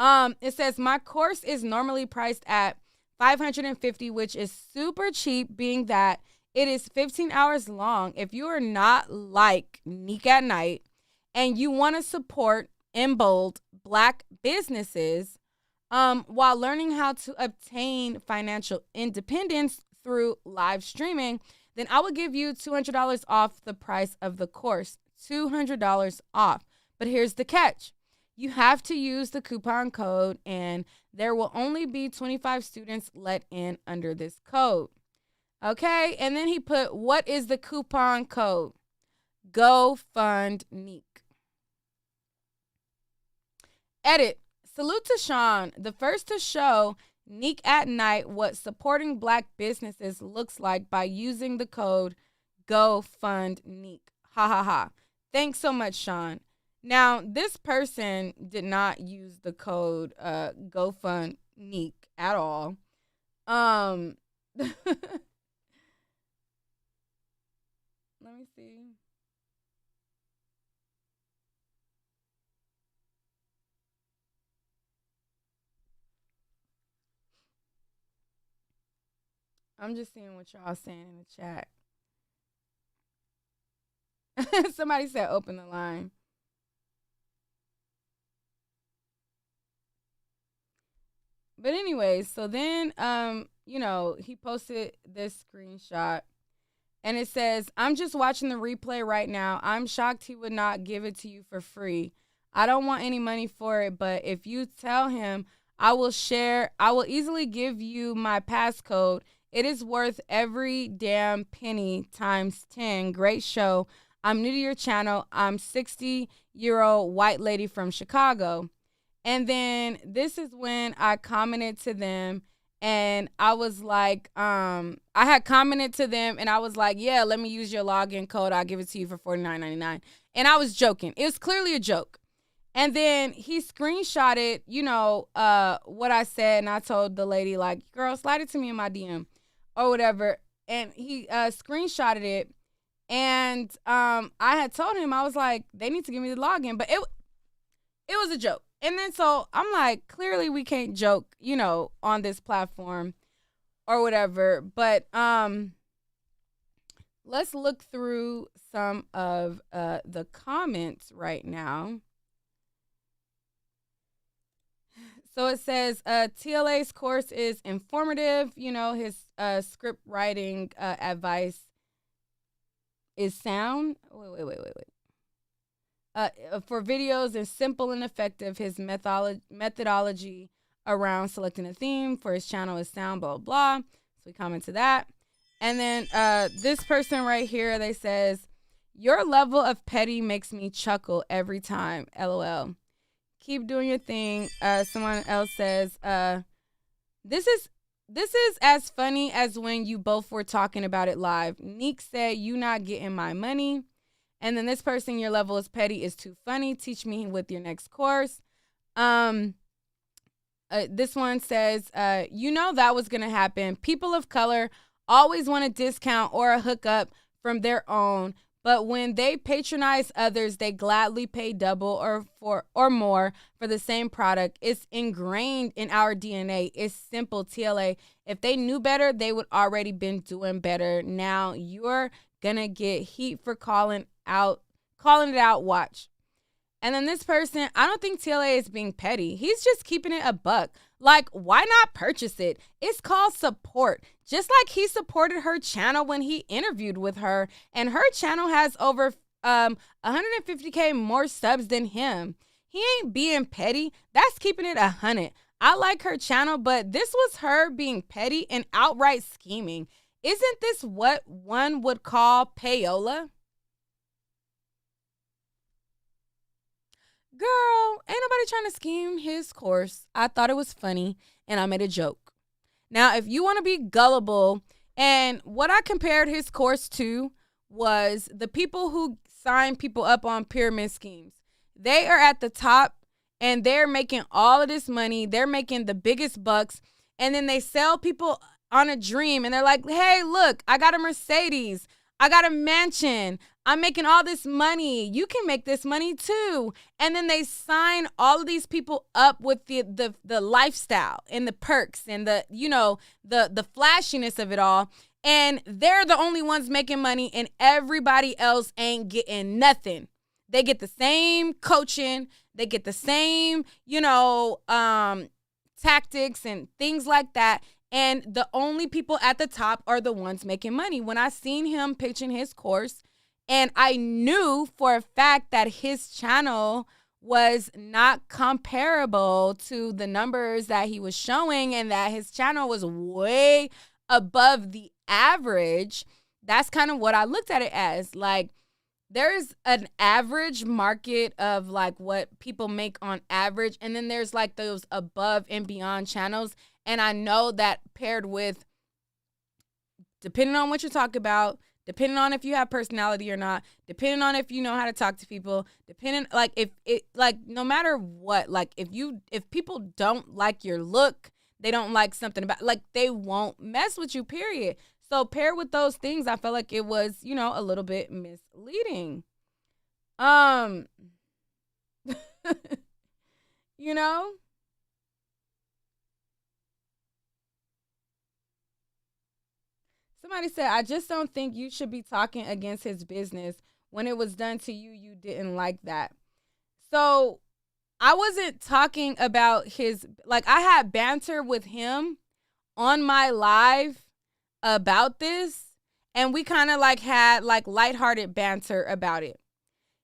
S2: It says my course is normally priced at $550, which is super cheap, being that it is 15 hours long. If you are not like Nique at Night and you want to support in bold black businesses while learning how to obtain financial independence through live streaming, then I will give you $200 off the price of the course. $200 off. But here's the catch. You have to use the coupon code, and there will only be 25 students let in under this code. Okay? And then he put, what is the coupon code? Go fund Nique. Edit. Salute to Sean, the first to show Nique at Night what supporting black businesses looks like by using the code GoFundNique. Ha ha ha. Thanks so much, Sean. Now, this person did not use the code GoFundNique at all. Let me see. I'm just seeing what y'all saying in the chat. Somebody said open the line. But anyways, so then, you know, he posted this screenshot and it says, I'm just watching the replay right now. I'm shocked he would not give it to you for free. I don't want any money for it, but if you tell him I will easily give you my passcode It is worth every damn penny times 10. Great show. I'm new to your channel. I'm 60-year-old white lady from Chicago. And then this is when I commented to them, and I was like, I had commented to them and I was like, yeah, let me use your login code. I'll give it to you for $49.99. And I was joking. It was clearly a joke. And then he screenshotted, what I said, and I told the lady, like, girl, slide it to me in my DM or whatever. And he screenshotted it. And I had told him, I was like, they need to give me the login. But it was a joke. And then so I'm like, clearly we can't joke, on this platform or whatever. But let's look through some of the comments right now. So it says TLA's course is informative. His script writing advice is sound. Wait. For videos is simple and effective. His methodology around selecting a theme for his channel is sound, blah, blah. So we comment to that. And then this person right here, they says, your level of petty makes me chuckle every time. LOL. Keep doing your thing. Someone else says, this is as funny as when you both were talking about it live. Nique said, you not getting my money. And then this person, your level is petty is too funny. Teach me with your next course. This one says, that was going to happen. People of color always want a discount or a hookup from their own. But when they patronize others, they gladly pay double or more for the same product. It's ingrained in our DNA. It's simple, TLA. If they knew better, they would already been doing better. Now you're gonna get heat for calling it out. Watch. And then this person, I don't think TLA is being petty. He's just keeping it a buck. Like, why not purchase it? It's called support. Just like he supported her channel when he interviewed with her. And her channel has over 150K more subs than him. He ain't being petty. That's keeping it 100. I like her channel, but this was her being petty and outright scheming. Isn't this what one would call payola? Girl, ain't nobody trying to scheme his course. I thought it was funny, and I made a joke. Now, if you want to be gullible, and what I compared his course to was the people who sign people up on pyramid schemes. They are at the top, and they're making all of this money. They're making the biggest bucks, and then they sell people on a dream, and they're like, hey, look, I got a Mercedes. I got a mansion. I'm making all this money. You can make this money too. And then they sign all of these people up with the lifestyle and the perks and the flashiness of it all. And they're the only ones making money, and everybody else ain't getting nothing. They get the same coaching. They get the same, tactics and things like that. And the only people at the top are the ones making money. When I seen him pitching his course, and I knew for a fact that his channel was not comparable to the numbers that he was showing, and that his channel was way above the average, that's kind of what I looked at it as. Like, there's an average market of like what people make on average, and then there's like those above and beyond channels. And I know that paired with, depending on what you talk about, depending on if you have personality or not, depending on if you know how to talk to people, depending, like, if it, like, no matter what, like, if people don't like your look, they don't like something about, like, they won't mess with you, period. So paired with those things, I felt like it was, a little bit misleading. Somebody said, I just don't think you should be talking against his business. When it was done to you, you didn't like that. So I wasn't talking about his, like, I had banter with him on my live about this, and we kind of like had like lighthearted banter about it.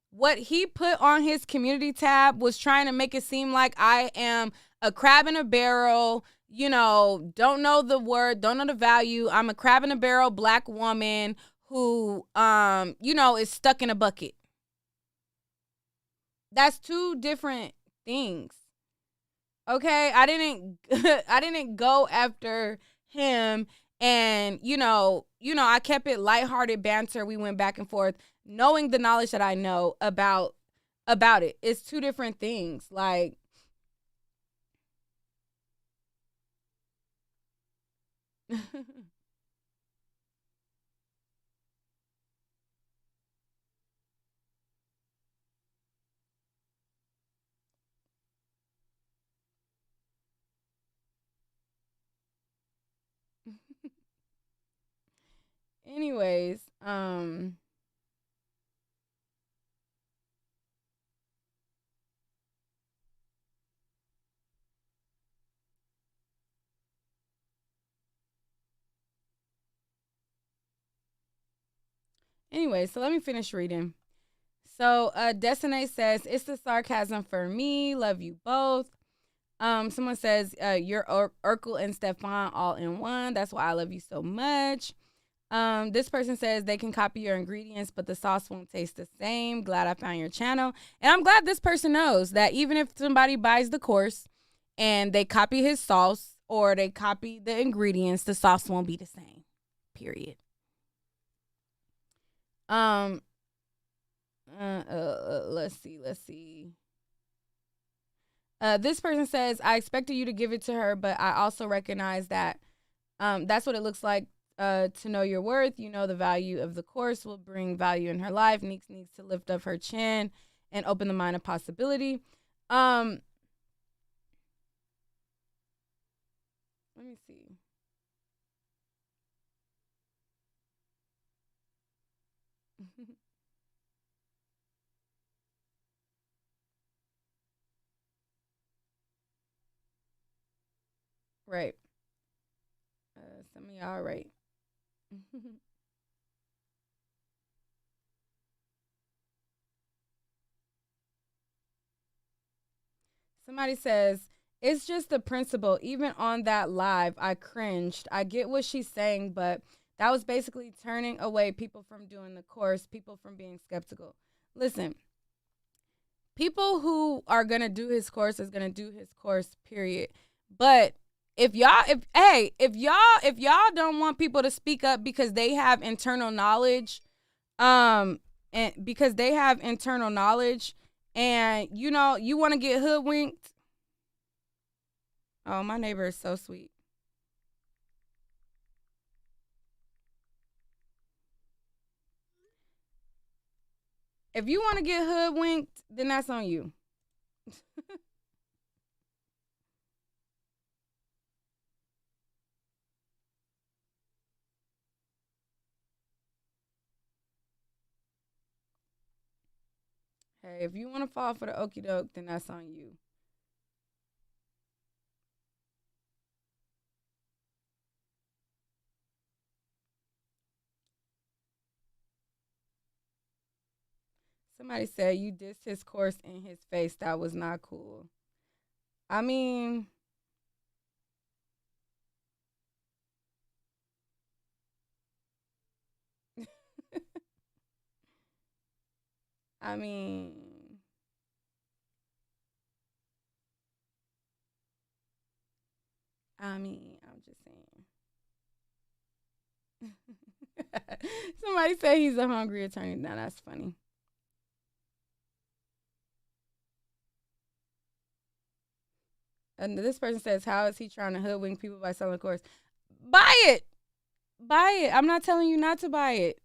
S2: What he put on his community tab was trying to make it seem like I am a crab in a barrel, don't know the word, don't know the value. I'm a crab in a barrel black woman who, is stuck in a bucket. That's two different things. Okay, I didn't go after him, and I kept it lighthearted banter. We went back and forth, knowing the knowledge that I know about it. It's two different things. Like, anyways, so let me finish reading. So, Destiny says, it's the sarcasm for me. Love you both. Someone says, you're Urkel and Stefan all in one. That's why I love you so much. This person says they can copy your ingredients, but the sauce won't taste the same. Glad I found your channel. And I'm glad this person knows that even if somebody buys the course and they copy his sauce or they copy the ingredients, the sauce won't be the same. Period. Let's see. This person says, I expected you to give it to her, but I also recognize that that's what it looks like to know your worth. The value of the course will bring value in her life. Nique needs to lift up her chin and open the mind of possibility. Let me see. Right. Some of y'all right. Somebody says, it's just the principle. Even on that live, I cringed. I get what she's saying, but that was basically turning away people from doing the course, people from being skeptical. Listen, people who are going to do his course is going to do his course, period. But if y'all don't want people to speak up because they have internal knowledge, and you want to get hoodwinked. Oh, my neighbor is so sweet. If you want to get hoodwinked, then that's on you. Hey, if you want to fall for the okie doke, then that's on you. Somebody said you dissed his course in his face. That was not cool. I mean, I'm just saying. Somebody said he's a hungry attorney. Now that's funny. And this person says, how is he trying to hoodwink people by selling a course? Buy it. Buy it. I'm not telling you not to buy it.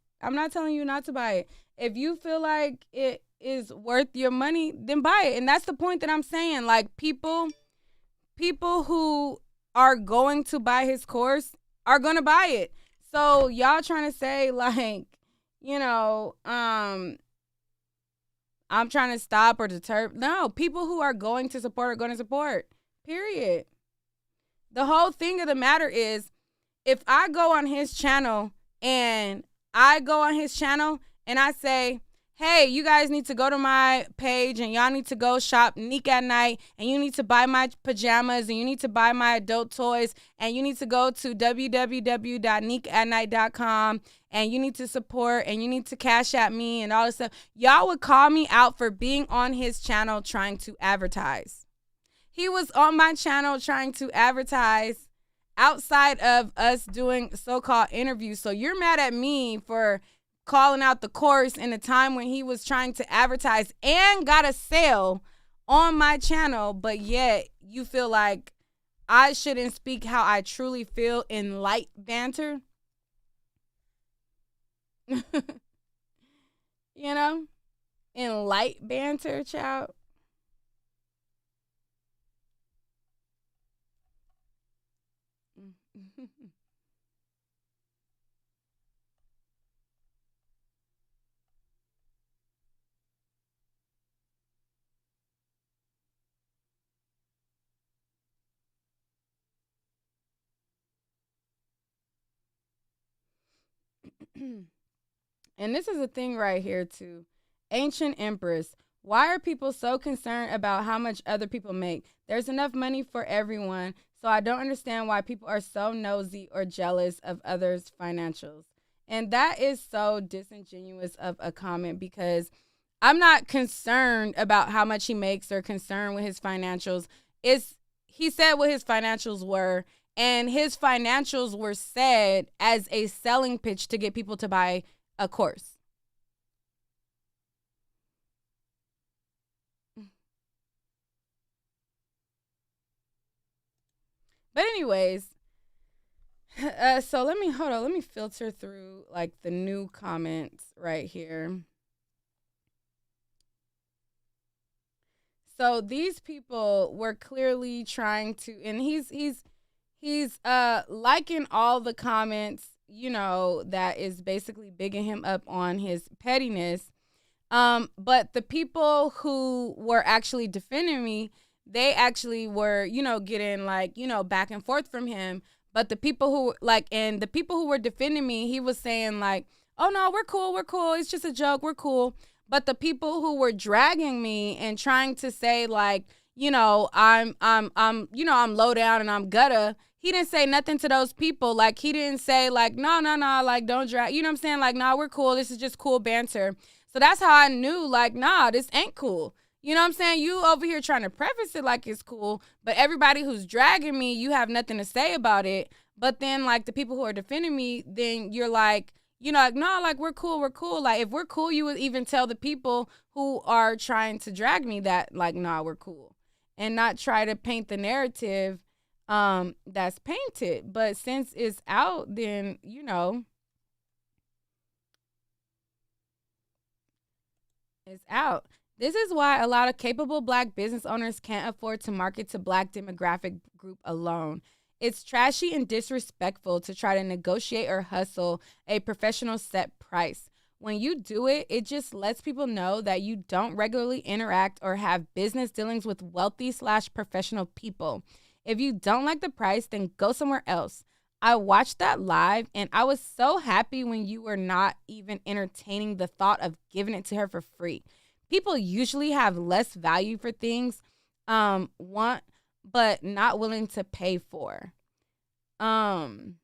S2: If you feel like it is worth your money, then buy it. And that's the point that I'm saying. Like, people who are going to buy his course are going to buy it. So y'all trying to say, like, I'm trying to stop or deter. No, people who are going to support are going to support. Period. The whole thing of the matter is, if I go on his channel and I say, hey, you guys need to go to my page and y'all need to go shop Nique at Nite, and you need to buy my pajamas, and you need to buy my adult toys, and you need to go to www.niqueatnight.com, and you need to support, and you need to cash at me and all this stuff. Y'all would call me out for being on his channel trying to advertise. He was on my channel trying to advertise outside of us doing so-called interviews. So you're mad at me for calling out the course in a time when he was trying to advertise and got a sale on my channel, but yet you feel like I shouldn't speak how I truly feel in light banter. You know? In light banter, child. And this is a thing right here too. Ancient Empress. Why are people so concerned about how much other people make? There's enough money for everyone, so I don't understand why people are so nosy or jealous of others' financials. And that is so disingenuous of a comment, because I'm not concerned about how much he makes or concerned with his financials. He said what his financials were, and his financials were said as a selling pitch to get people to buy a course. But anyways, so let me filter through like the new comments right here. So these people were clearly trying to, and he's liking all the comments, you know, that is basically bigging him up on his pettiness. But the people who were actually defending me, they actually were, you know, getting like, you know, back and forth from him. But the people who the people who were defending me, he was saying like, oh no, we're cool. It's just a joke. We're cool. But the people who were dragging me and trying to say like, you know, I'm low down and I'm gutta. He didn't say nothing to those people. Like, he didn't say like, no, like, don't drag. You know what I'm saying? Like, nah, we're cool. This is just cool banter. So that's how I knew, like, nah, this ain't cool. You know what I'm saying? You over here trying to preface it like it's cool, but everybody who's dragging me, you have nothing to say about it. But then, like, the people who are defending me, then you're like, you know, like, no, like, we're cool. Like, if we're cool, you would even tell the people who are trying to drag me that, like, nah, we're cool. And not try to paint the narrative that's painted. But since it's out, then, you know, it's out. This is why a lot of capable Black business owners can't afford to market to Black demographic group alone. It's trashy and disrespectful to try to negotiate or hustle a professional set price. When you do it, it just lets people know that you don't regularly interact or have business dealings with wealthy/professional people. If you don't like the price, then go somewhere else. I watched that live and I was so happy when you were not even entertaining the thought of giving it to her for free. People usually have less value for things, want, but not willing to pay for. You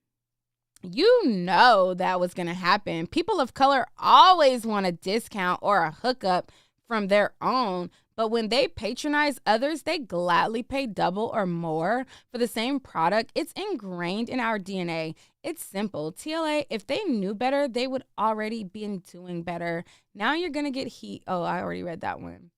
S2: know that was going to happen. People of color always want a discount or a hookup from their own, but when they patronize others, they gladly pay double or more for the same product. It's ingrained in our DNA. It's simple. TLA, if they knew better, they would already been doing better. Now you're going to get heat. Oh, I already read that one.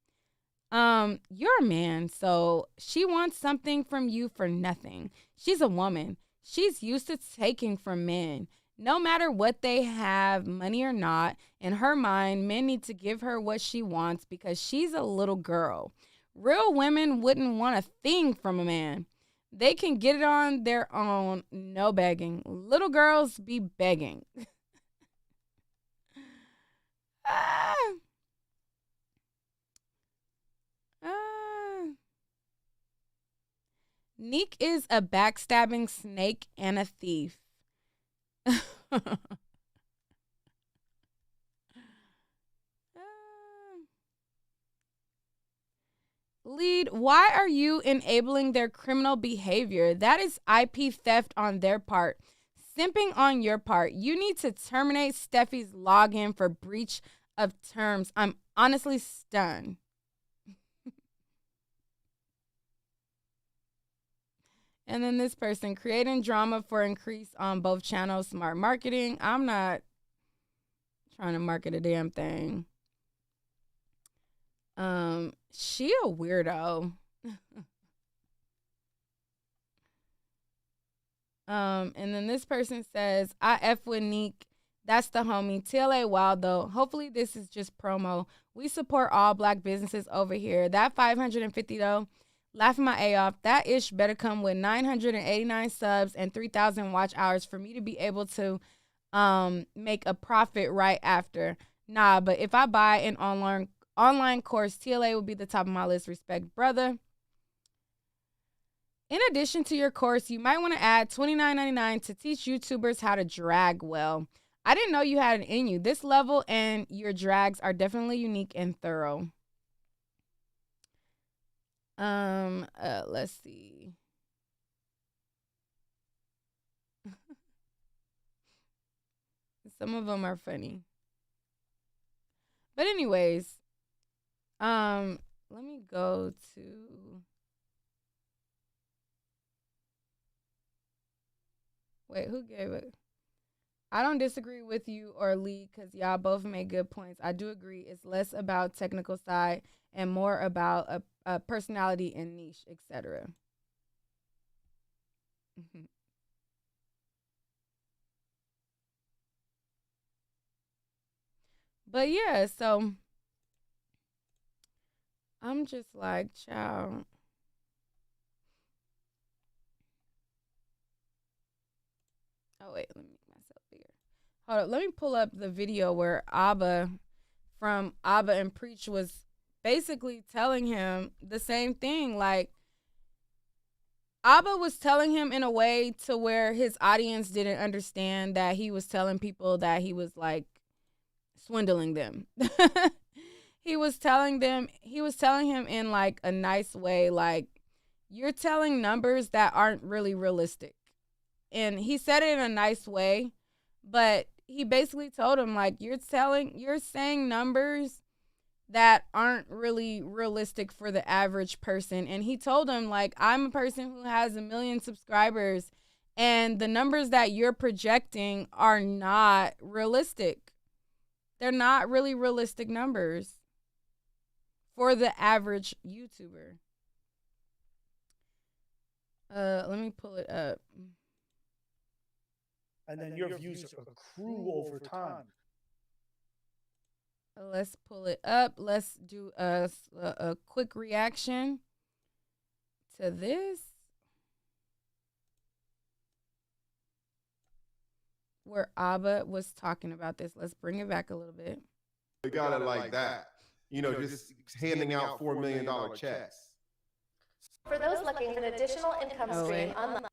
S2: You're a man, so she wants something from you for nothing. She's a woman. She's used to taking from men. No matter what they have, money or not, in her mind, men need to give her what she wants because she's a little girl. Real women wouldn't want a thing from a man. They can get it on their own, no begging. Little girls be begging. Nique is a backstabbing snake and a thief. Lead, why are you enabling their criminal behavior? That is IP theft on their part. Simping on your part. You need to terminate Steffi's login for breach of terms. I'm honestly stunned. And then this person, creating drama for increase on both channels, smart marketing. I'm not trying to market a damn thing. She a weirdo. And then this person says, I F with Nique. That's the homie. TLA wild though. Hopefully this is just promo. We support all black businesses over here. That 550 though, laughing my A off. That ish better come with 989 subs and 3,000 watch hours for me to be able to make a profit right after. Nah, but if I buy an online course, TLA will be the top of my list. Respect, brother. In addition to your course, you might want to add $29.99 to teach YouTubers how to drag well. I didn't know you had it in you. This level and your drags are definitely unique and thorough. Let's see. Some of them are funny. But anyways, let me go to wait, who gave it? I don't disagree with you or Lee because y'all both made good points. I do agree. It's less about technical side and more about a personality and niche, etc. But yeah, so I'm just like, child. Oh, wait, let me make myself bigger. Hold up, let me pull up the video where Abba from Abba and Preach was basically telling him the same thing. Like, Abba was telling him in a way to where his audience didn't understand that he was telling people that he was, like, swindling them. He was telling him in, like, a nice way, like, you're telling numbers that aren't really realistic. And he said it in a nice way, but he basically told him, like, you're saying numbers that aren't really realistic for the average person. And he told him, like, I'm a person who has 1 million subscribers, and the numbers that you're projecting are not realistic. They're not really realistic numbers for the average YouTuber. Let me pull it up.
S4: And then your views accrue over time.
S2: Let's pull it up. Let's do a quick reaction to this. Where Abba was talking about this. Let's bring it back a little bit.
S7: We got it like that. You know, just handing out $4 million checks.
S8: For those looking for an additional income stream on the...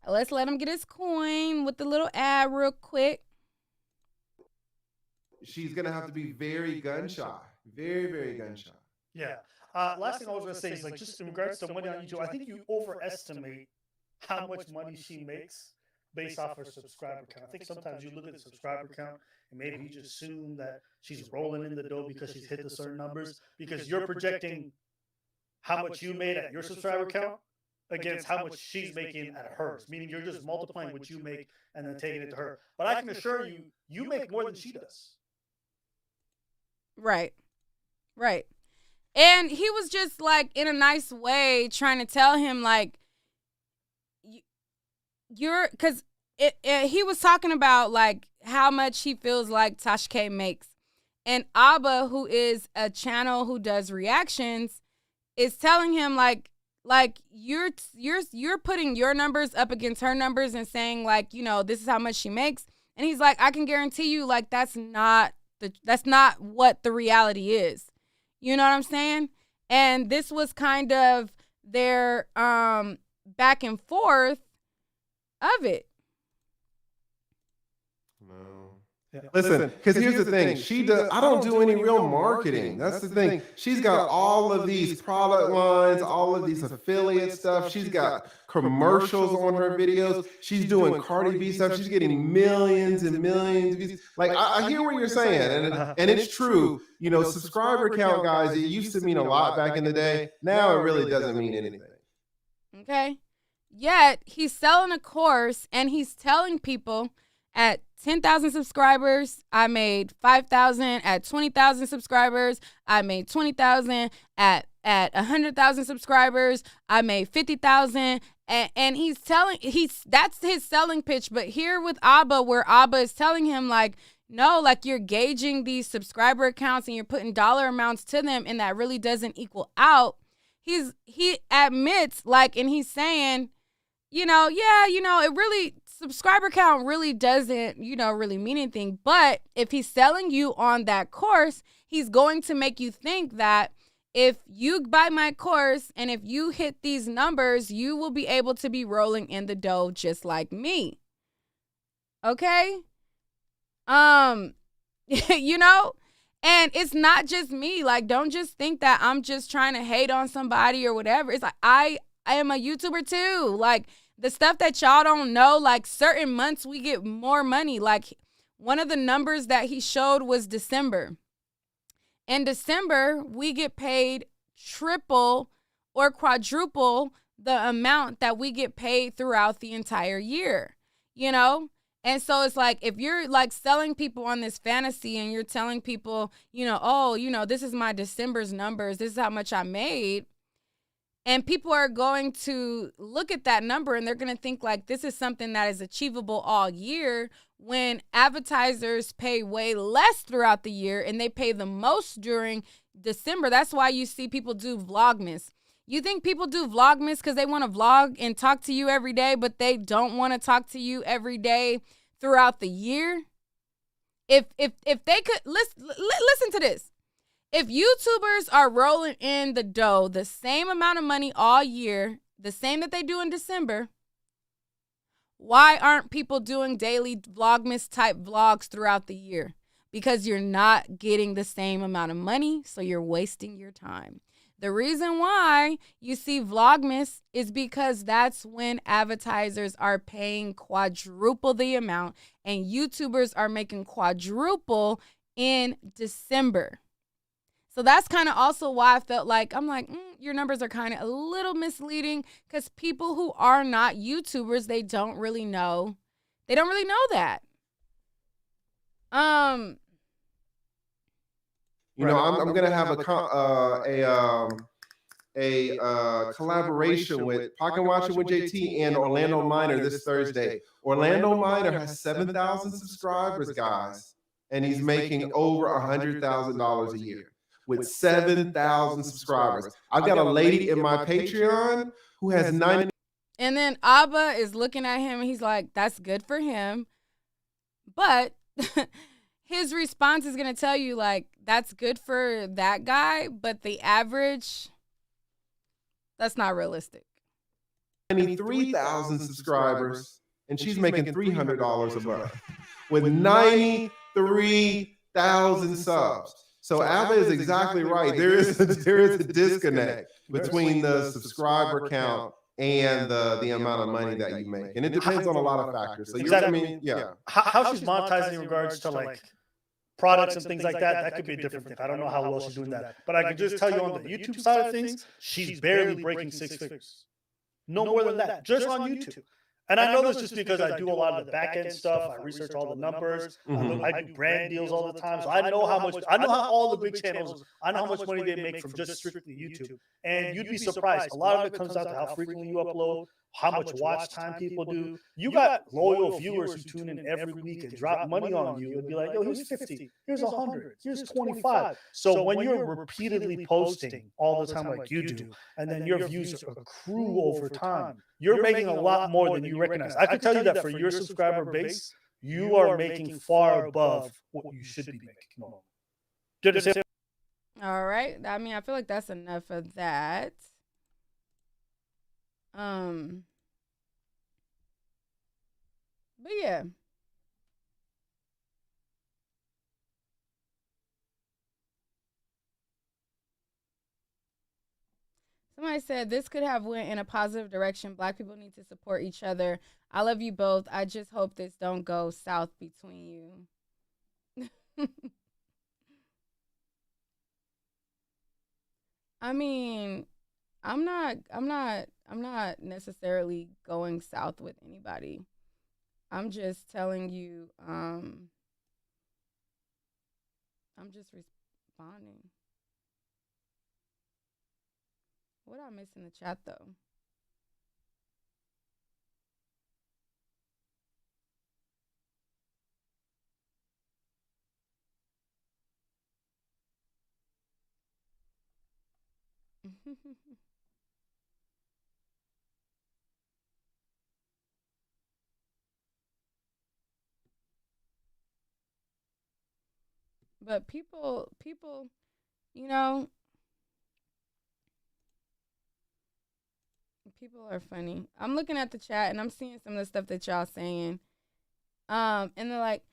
S2: Let's let him get his coin with the little ad real quick.
S7: She's going to have to be very gun shy. Very, very gun shy.
S4: Yeah. Last thing I was going to say is, like, just in regards to money on YouTube, I think you overestimate how much money she makes based off her subscriber count. I think sometimes you look at the subscriber count and maybe you just assume that she's rolling in the dough because she's hit the certain numbers, because you're projecting how much you made at your subscriber count against how much she's making at hers, meaning you're just multiplying what you make and then taking it to her. But I can assure you, you make more than she does.
S2: Right. And he was just, like, in a nice way trying to tell him, like, you're, because he was talking about, like, how much he feels like Tasha K makes. And Abba, who is a channel who does reactions, is telling him, like you're putting your numbers up against her numbers and saying, like, you know, this is how much she makes. And he's like, I can guarantee you, like, that's not what the reality is. You know what I'm saying? And this was kind of their back and forth of it.
S7: No. Listen, because here's the thing. I don't do any real marketing. That's the thing. She's got all of these product lines, all of these affiliate stuff. She's got commercials on her videos. She's doing Cardi B stuff. She's getting millions and millions of views. Like, I hear what you're saying. And it's true. You know, subscriber count, guys, it used to mean a lot back in the day. Now it really doesn't mean anything.
S2: Okay. Yet he's selling a course and he's telling people at 10,000 subscribers, I made 5,000. At 20,000 subscribers, I made 20,000. At 100,000 subscribers, I made 50,000. And that's his selling pitch. But here with Abba, where Abba is telling him like, no, like you're gauging these subscriber accounts and you're putting dollar amounts to them, and that really doesn't equal out. He admits, like, and he's saying, it really, subscriber count really doesn't, really mean anything. But if he's selling you on that course, he's going to make you think that if you buy my course and if you hit these numbers, you will be able to be rolling in the dough just like me. Okay? And it's not just me. Like, don't just think that I'm just trying to hate on somebody or whatever. It's like, I am a YouTuber too. Like, the stuff that y'all don't know, like certain months we get more money. Like, one of the numbers that he showed was December. In December, we get paid triple or quadruple the amount that we get paid throughout the entire year, And so it's like, if you're like selling people on this fantasy and you're telling people, this is my December's numbers, this is how much I made. And people are going to look at that number and they're going to think like this is something that is achievable all year, when advertisers pay way less throughout the year and they pay the most during December. That's why you see people do Vlogmas. You think people do Vlogmas because they want to vlog and talk to you every day, but they don't want to talk to you every day throughout the year? If they could, listen to this. If YouTubers are rolling in the dough, the same amount of money all year, the same that they do in December, why aren't people doing daily Vlogmas type vlogs throughout the year? Because you're not getting the same amount of money, so you're wasting your time. The reason why you see Vlogmas is because that's when advertisers are paying quadruple the amount and YouTubers are making quadruple in December. So that's kind of also why I felt like, I'm like, your numbers are kind of a little misleading, because people who are not YouTubers, they don't really know. They don't really know that.
S7: I'm going to have a collaboration with Pocket Watching with JT and Orlando Minor this Thursday. Orlando Minor has 7,000 subscribers, guys, and he's making over $100,000 a year with 7,000 subscribers. I've got a lady in my Patreon who has 90.
S2: And then Abba is looking at him and he's like, that's good for him. But his response is going to tell you, like, that's good for that guy, but the average, that's not realistic.
S7: 93,000 subscribers, and she's making $300 a month with 93,000 subs. So Abba is exactly right. There is a disconnect between the subscriber count and the amount of money that you make, and it depends on a lot of factors. So
S4: how she's monetizing in regards to like products and things like that could be a different thing. I don't know how well she's doing that, but I can just tell you on the YouTube side of things, she's barely breaking 6 figures, no more than that, just on YouTube. And I know this just because I do a lot of the back end stuff. I research all the numbers. I do brand deals all the time. So I know how all the big channels, I know how much money they make from just strictly YouTube. And you'd be surprised. A lot of it comes down to how frequently you upload, how much watch time people do. You got loyal viewers who tune in every week and drop money on you and be like, yo, here's 50, here's 100, here's 25. So when you're repeatedly posting all the time like you do, and then your views accrue over time, you're making a lot more than you recognize. I can tell you that for your subscriber base, you are making far above what you should be making.
S2: All right. I mean, I feel like that's enough of that. But yeah. Somebody said this could have went in a positive direction. Black people need to support each other. I love you both. I just hope this don't go south between you. I mean, I'm not necessarily going south with anybody. I'm just telling you, I'm just responding. What I miss in the chat though? But people, you know, people are funny. I'm looking at the chat and I'm seeing some of the stuff that y'all saying. And they're like,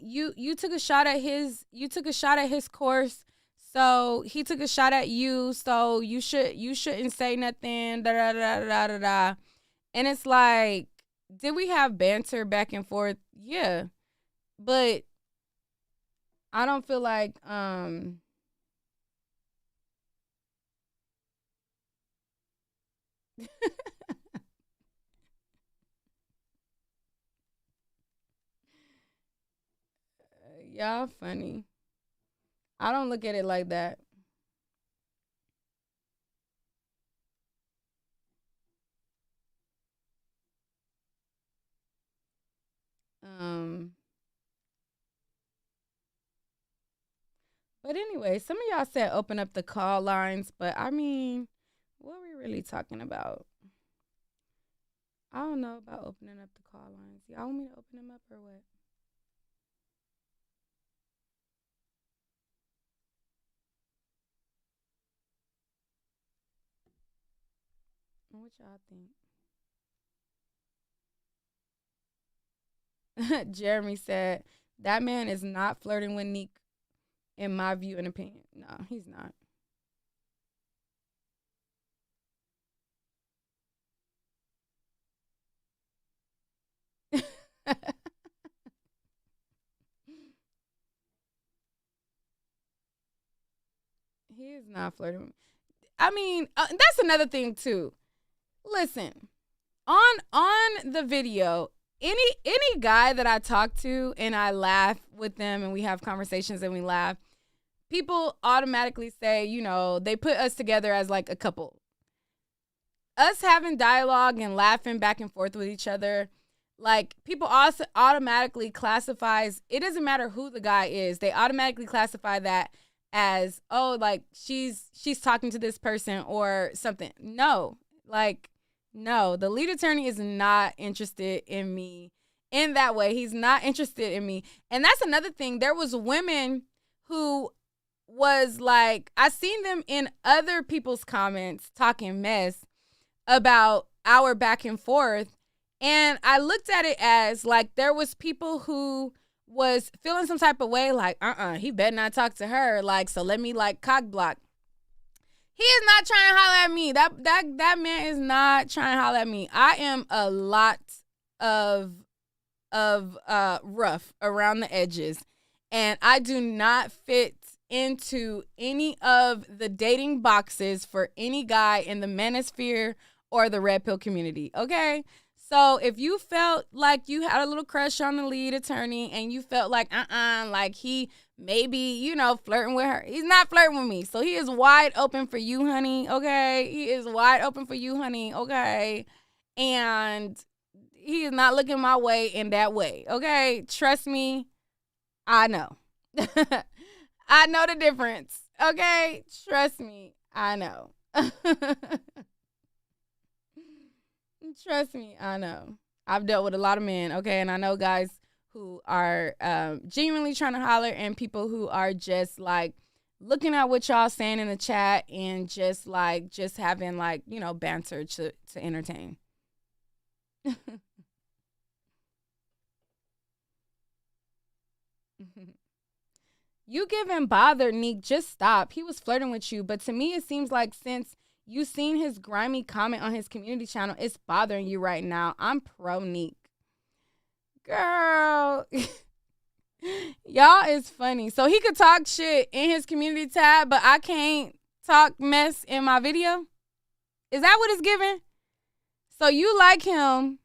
S2: you took a shot at his course, so he took a shot at you, so you shouldn't say nothing. Da da da da da da. And it's like, did we have banter back and forth? Yeah, but I don't feel like y'all funny. I don't look at it like that. But anyway, some of y'all said open up the call lines, but I mean, what are we really talking about? I don't know about opening up the call lines. Y'all want me to open them up or what? What y'all think? Jeremy said, that man is not flirting with Nique, in my view and opinion. No, he's not. He is not flirting with me. I mean, that's another thing too. Listen, on the video, any guy that I talk to and I laugh with them and we have conversations and we laugh, people automatically say, you know, they put us together as like a couple. Us having dialogue and laughing back and forth with each other, like people also automatically classifies, it doesn't matter who the guy is, they automatically classify that as, oh, like she's talking to this person or something. No, like, no, the lead attorney is not interested in me in that way. He's not interested in me. And that's another thing. There was women who was like, I seen them in other people's comments talking mess about our back and forth. And I looked at it as like there was people who was feeling some type of way, like, he better not talk to her. Like, so let me like cock block. He is not trying to holler at me. That man is not trying to holler at me. I am a lot of rough around the edges. And I do not fit into any of the dating boxes for any guy in the manosphere or the red pill community. Okay? So if you felt like you had a little crush on the lead attorney and you felt like, like he maybe, you know, flirting with her, he's not flirting with me. So he is wide open for you, honey. Okay. He is wide open for you, honey. Okay. And he is not looking my way in that way. Okay. Trust me. I know. I know the difference. Okay. Trust me. I know. Trust me, I know. I've dealt with a lot of men, okay? And I know guys who are genuinely trying to holler and people who are just, like, looking at what y'all saying in the chat and just, like, just having, like, you know, banter to entertain. You giving bother, Nique. Just stop. He was flirting with you. But to me, it seems like since You seen his grimy comment on his community channel. It's bothering you right now. I'm pro Nique. Girl. Y'all is funny. So he could talk shit in his community tab, but I can't talk mess in my video? Is that what it's giving? So you like him,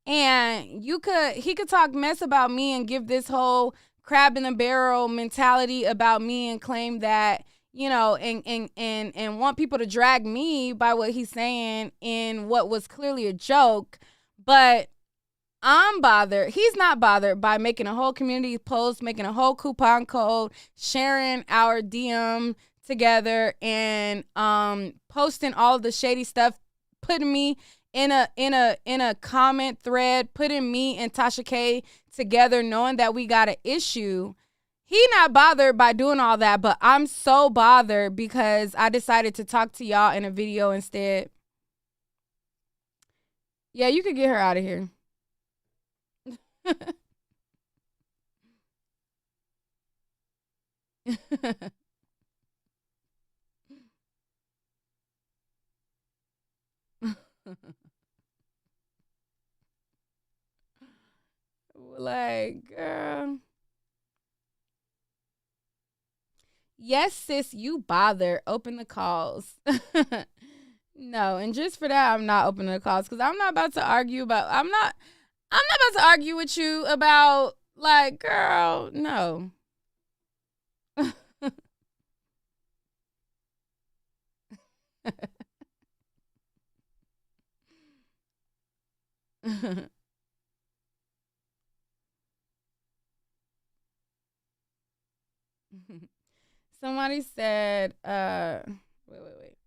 S2: and he could talk mess about me and give this whole crab in the barrel mentality about me and claim that, you know, and want people to drag me by what he's saying in what was clearly a joke. But I'm bothered. He's not bothered by making a whole community post, making a whole coupon code, sharing our DM together, and posting all the shady stuff, putting me in a comment thread, putting me and Tasha K together, knowing that we got an issue. He not bothered by doing all that, but I'm so bothered because I decided to talk to y'all in a video instead. Yeah, you could get her out of here. Like, girl. Yes, sis, you bother. Open the calls. No, and just for that, I'm not opening the calls because I'm not about to argue with you about, like, girl, no. Somebody said, wait.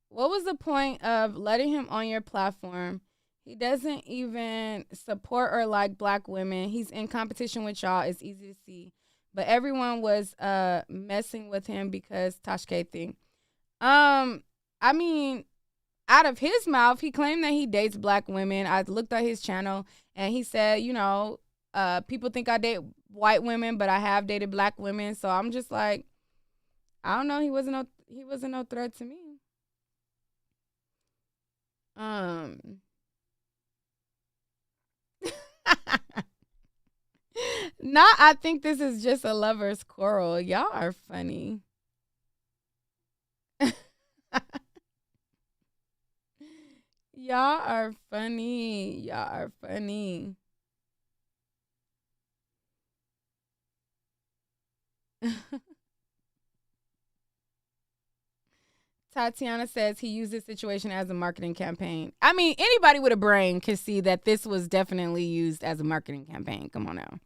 S2: What was the point of letting him on your platform? He doesn't even support or like black women. He's in competition with y'all. It's easy to see. But everyone was messing with him because Tasha K thing. I mean, out of his mouth, he claimed that he dates black women. I looked at his channel and he said, you know, people think I date white women, but I have dated black women. So I'm just like, I don't know. He wasn't no threat to me. I think this is just a lover's quarrel. Y'all are funny. Y'all are funny. Y'all are funny. Tatiana says he used this situation as a marketing campaign. I mean, anybody with a brain can see that this was definitely used as a marketing campaign. Come on now.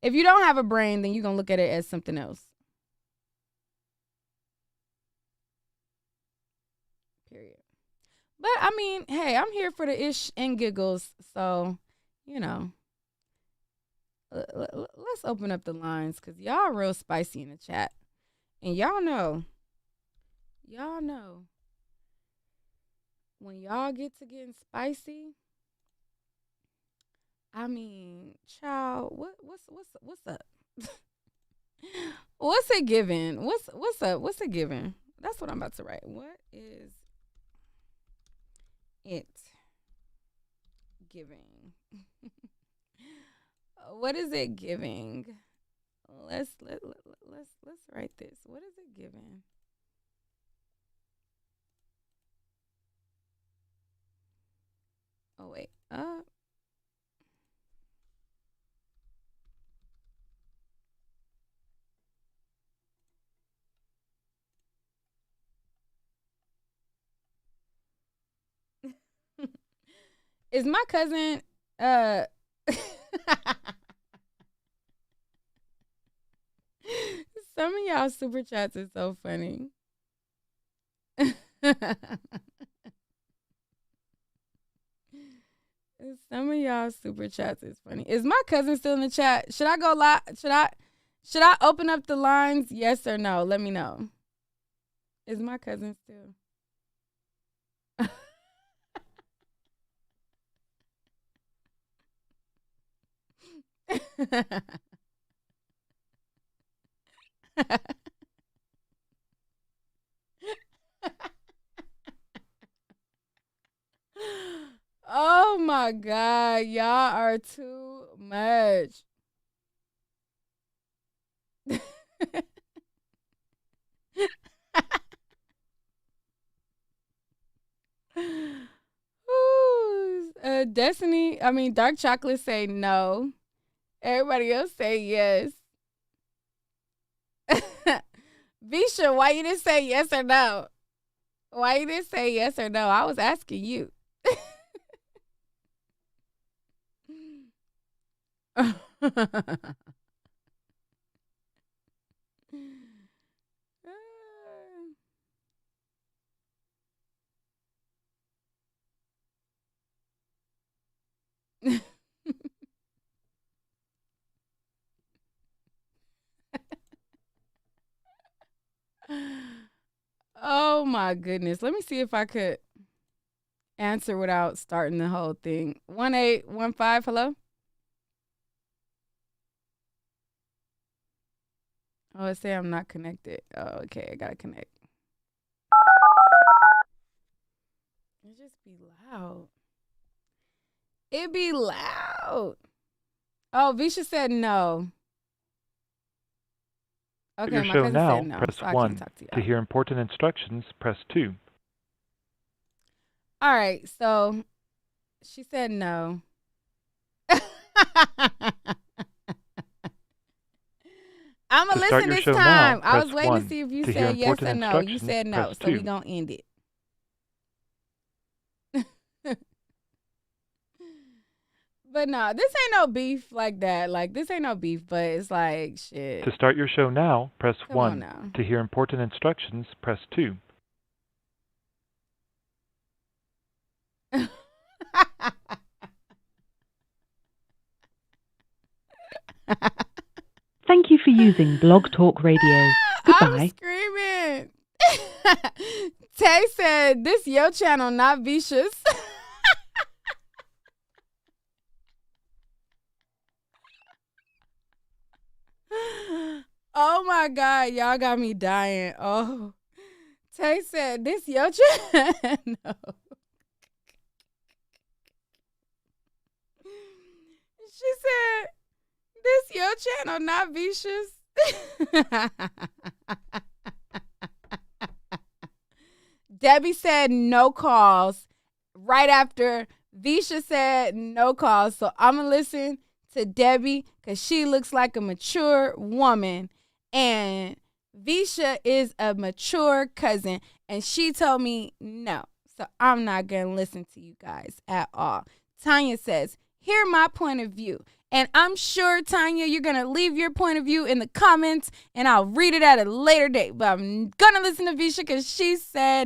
S2: If you don't have a brain, then you're going to look at it as something else. Period. But, I mean, hey, I'm here for the ish and giggles. So, you know, let's open up the lines because y'all real spicy in the chat. And y'all know, when y'all get to getting spicy, I mean, child, what's up? What's it giving? What's up? What's it giving? That's what I'm about to write. What is it giving? What is it giving? Let's write this. What is it giving? Oh wait. Is my cousin some of y'all super chats is so funny. Some of y'all super chats is funny. Is my cousin still in the chat? Should I go live? Should I open up the lines? Yes or no? Let me know. Is my cousin still? my God. Y'all are too much. Ooh, Dark Chocolate say no. Everybody else say yes. Visha, why you didn't say yes or no? Why you didn't say yes or no? I was asking you. Oh my goodness. Let me see if I could answer without starting the whole thing. 1815, hello? Oh, it say I'm not connected. Oh, okay, I gotta connect. It just be loud. It be loud. Oh, Visha said no. Okay,
S9: your
S2: my
S9: show
S2: cousin
S9: now,
S2: said no.
S9: press
S2: So I
S9: 1.
S2: can't talk to you.
S9: To hear important instructions, press 2.
S2: All right, so she said no. I'm going to listen this time. I was waiting to see if you said yes or no. You said no, so we going to end it. But no, this ain't no beef like that. Like, this ain't no beef, but it's like, shit.
S9: To start your show now, press
S2: Come
S9: 1.
S2: on now.
S9: To hear important instructions, press 2.
S10: Thank you for using Blog Talk Radio. Goodbye.
S2: I'm screaming. Tay said, this your channel, not Visha's. Oh my God, y'all got me dying. Oh, Tay said, this your channel. She said, this your channel, not Visha's. Debbie said no calls right after Visha said no calls. So I'm going to listen to Debbie because she looks like a mature woman. And Visha is a mature cousin. And she told me no. So I'm not going to listen to you guys at all. Tanya says, hear my point of view. And I'm sure, Tanya, you're going to leave your point of view in the comments. And I'll read it at a later date. But I'm going to listen to Visha because she said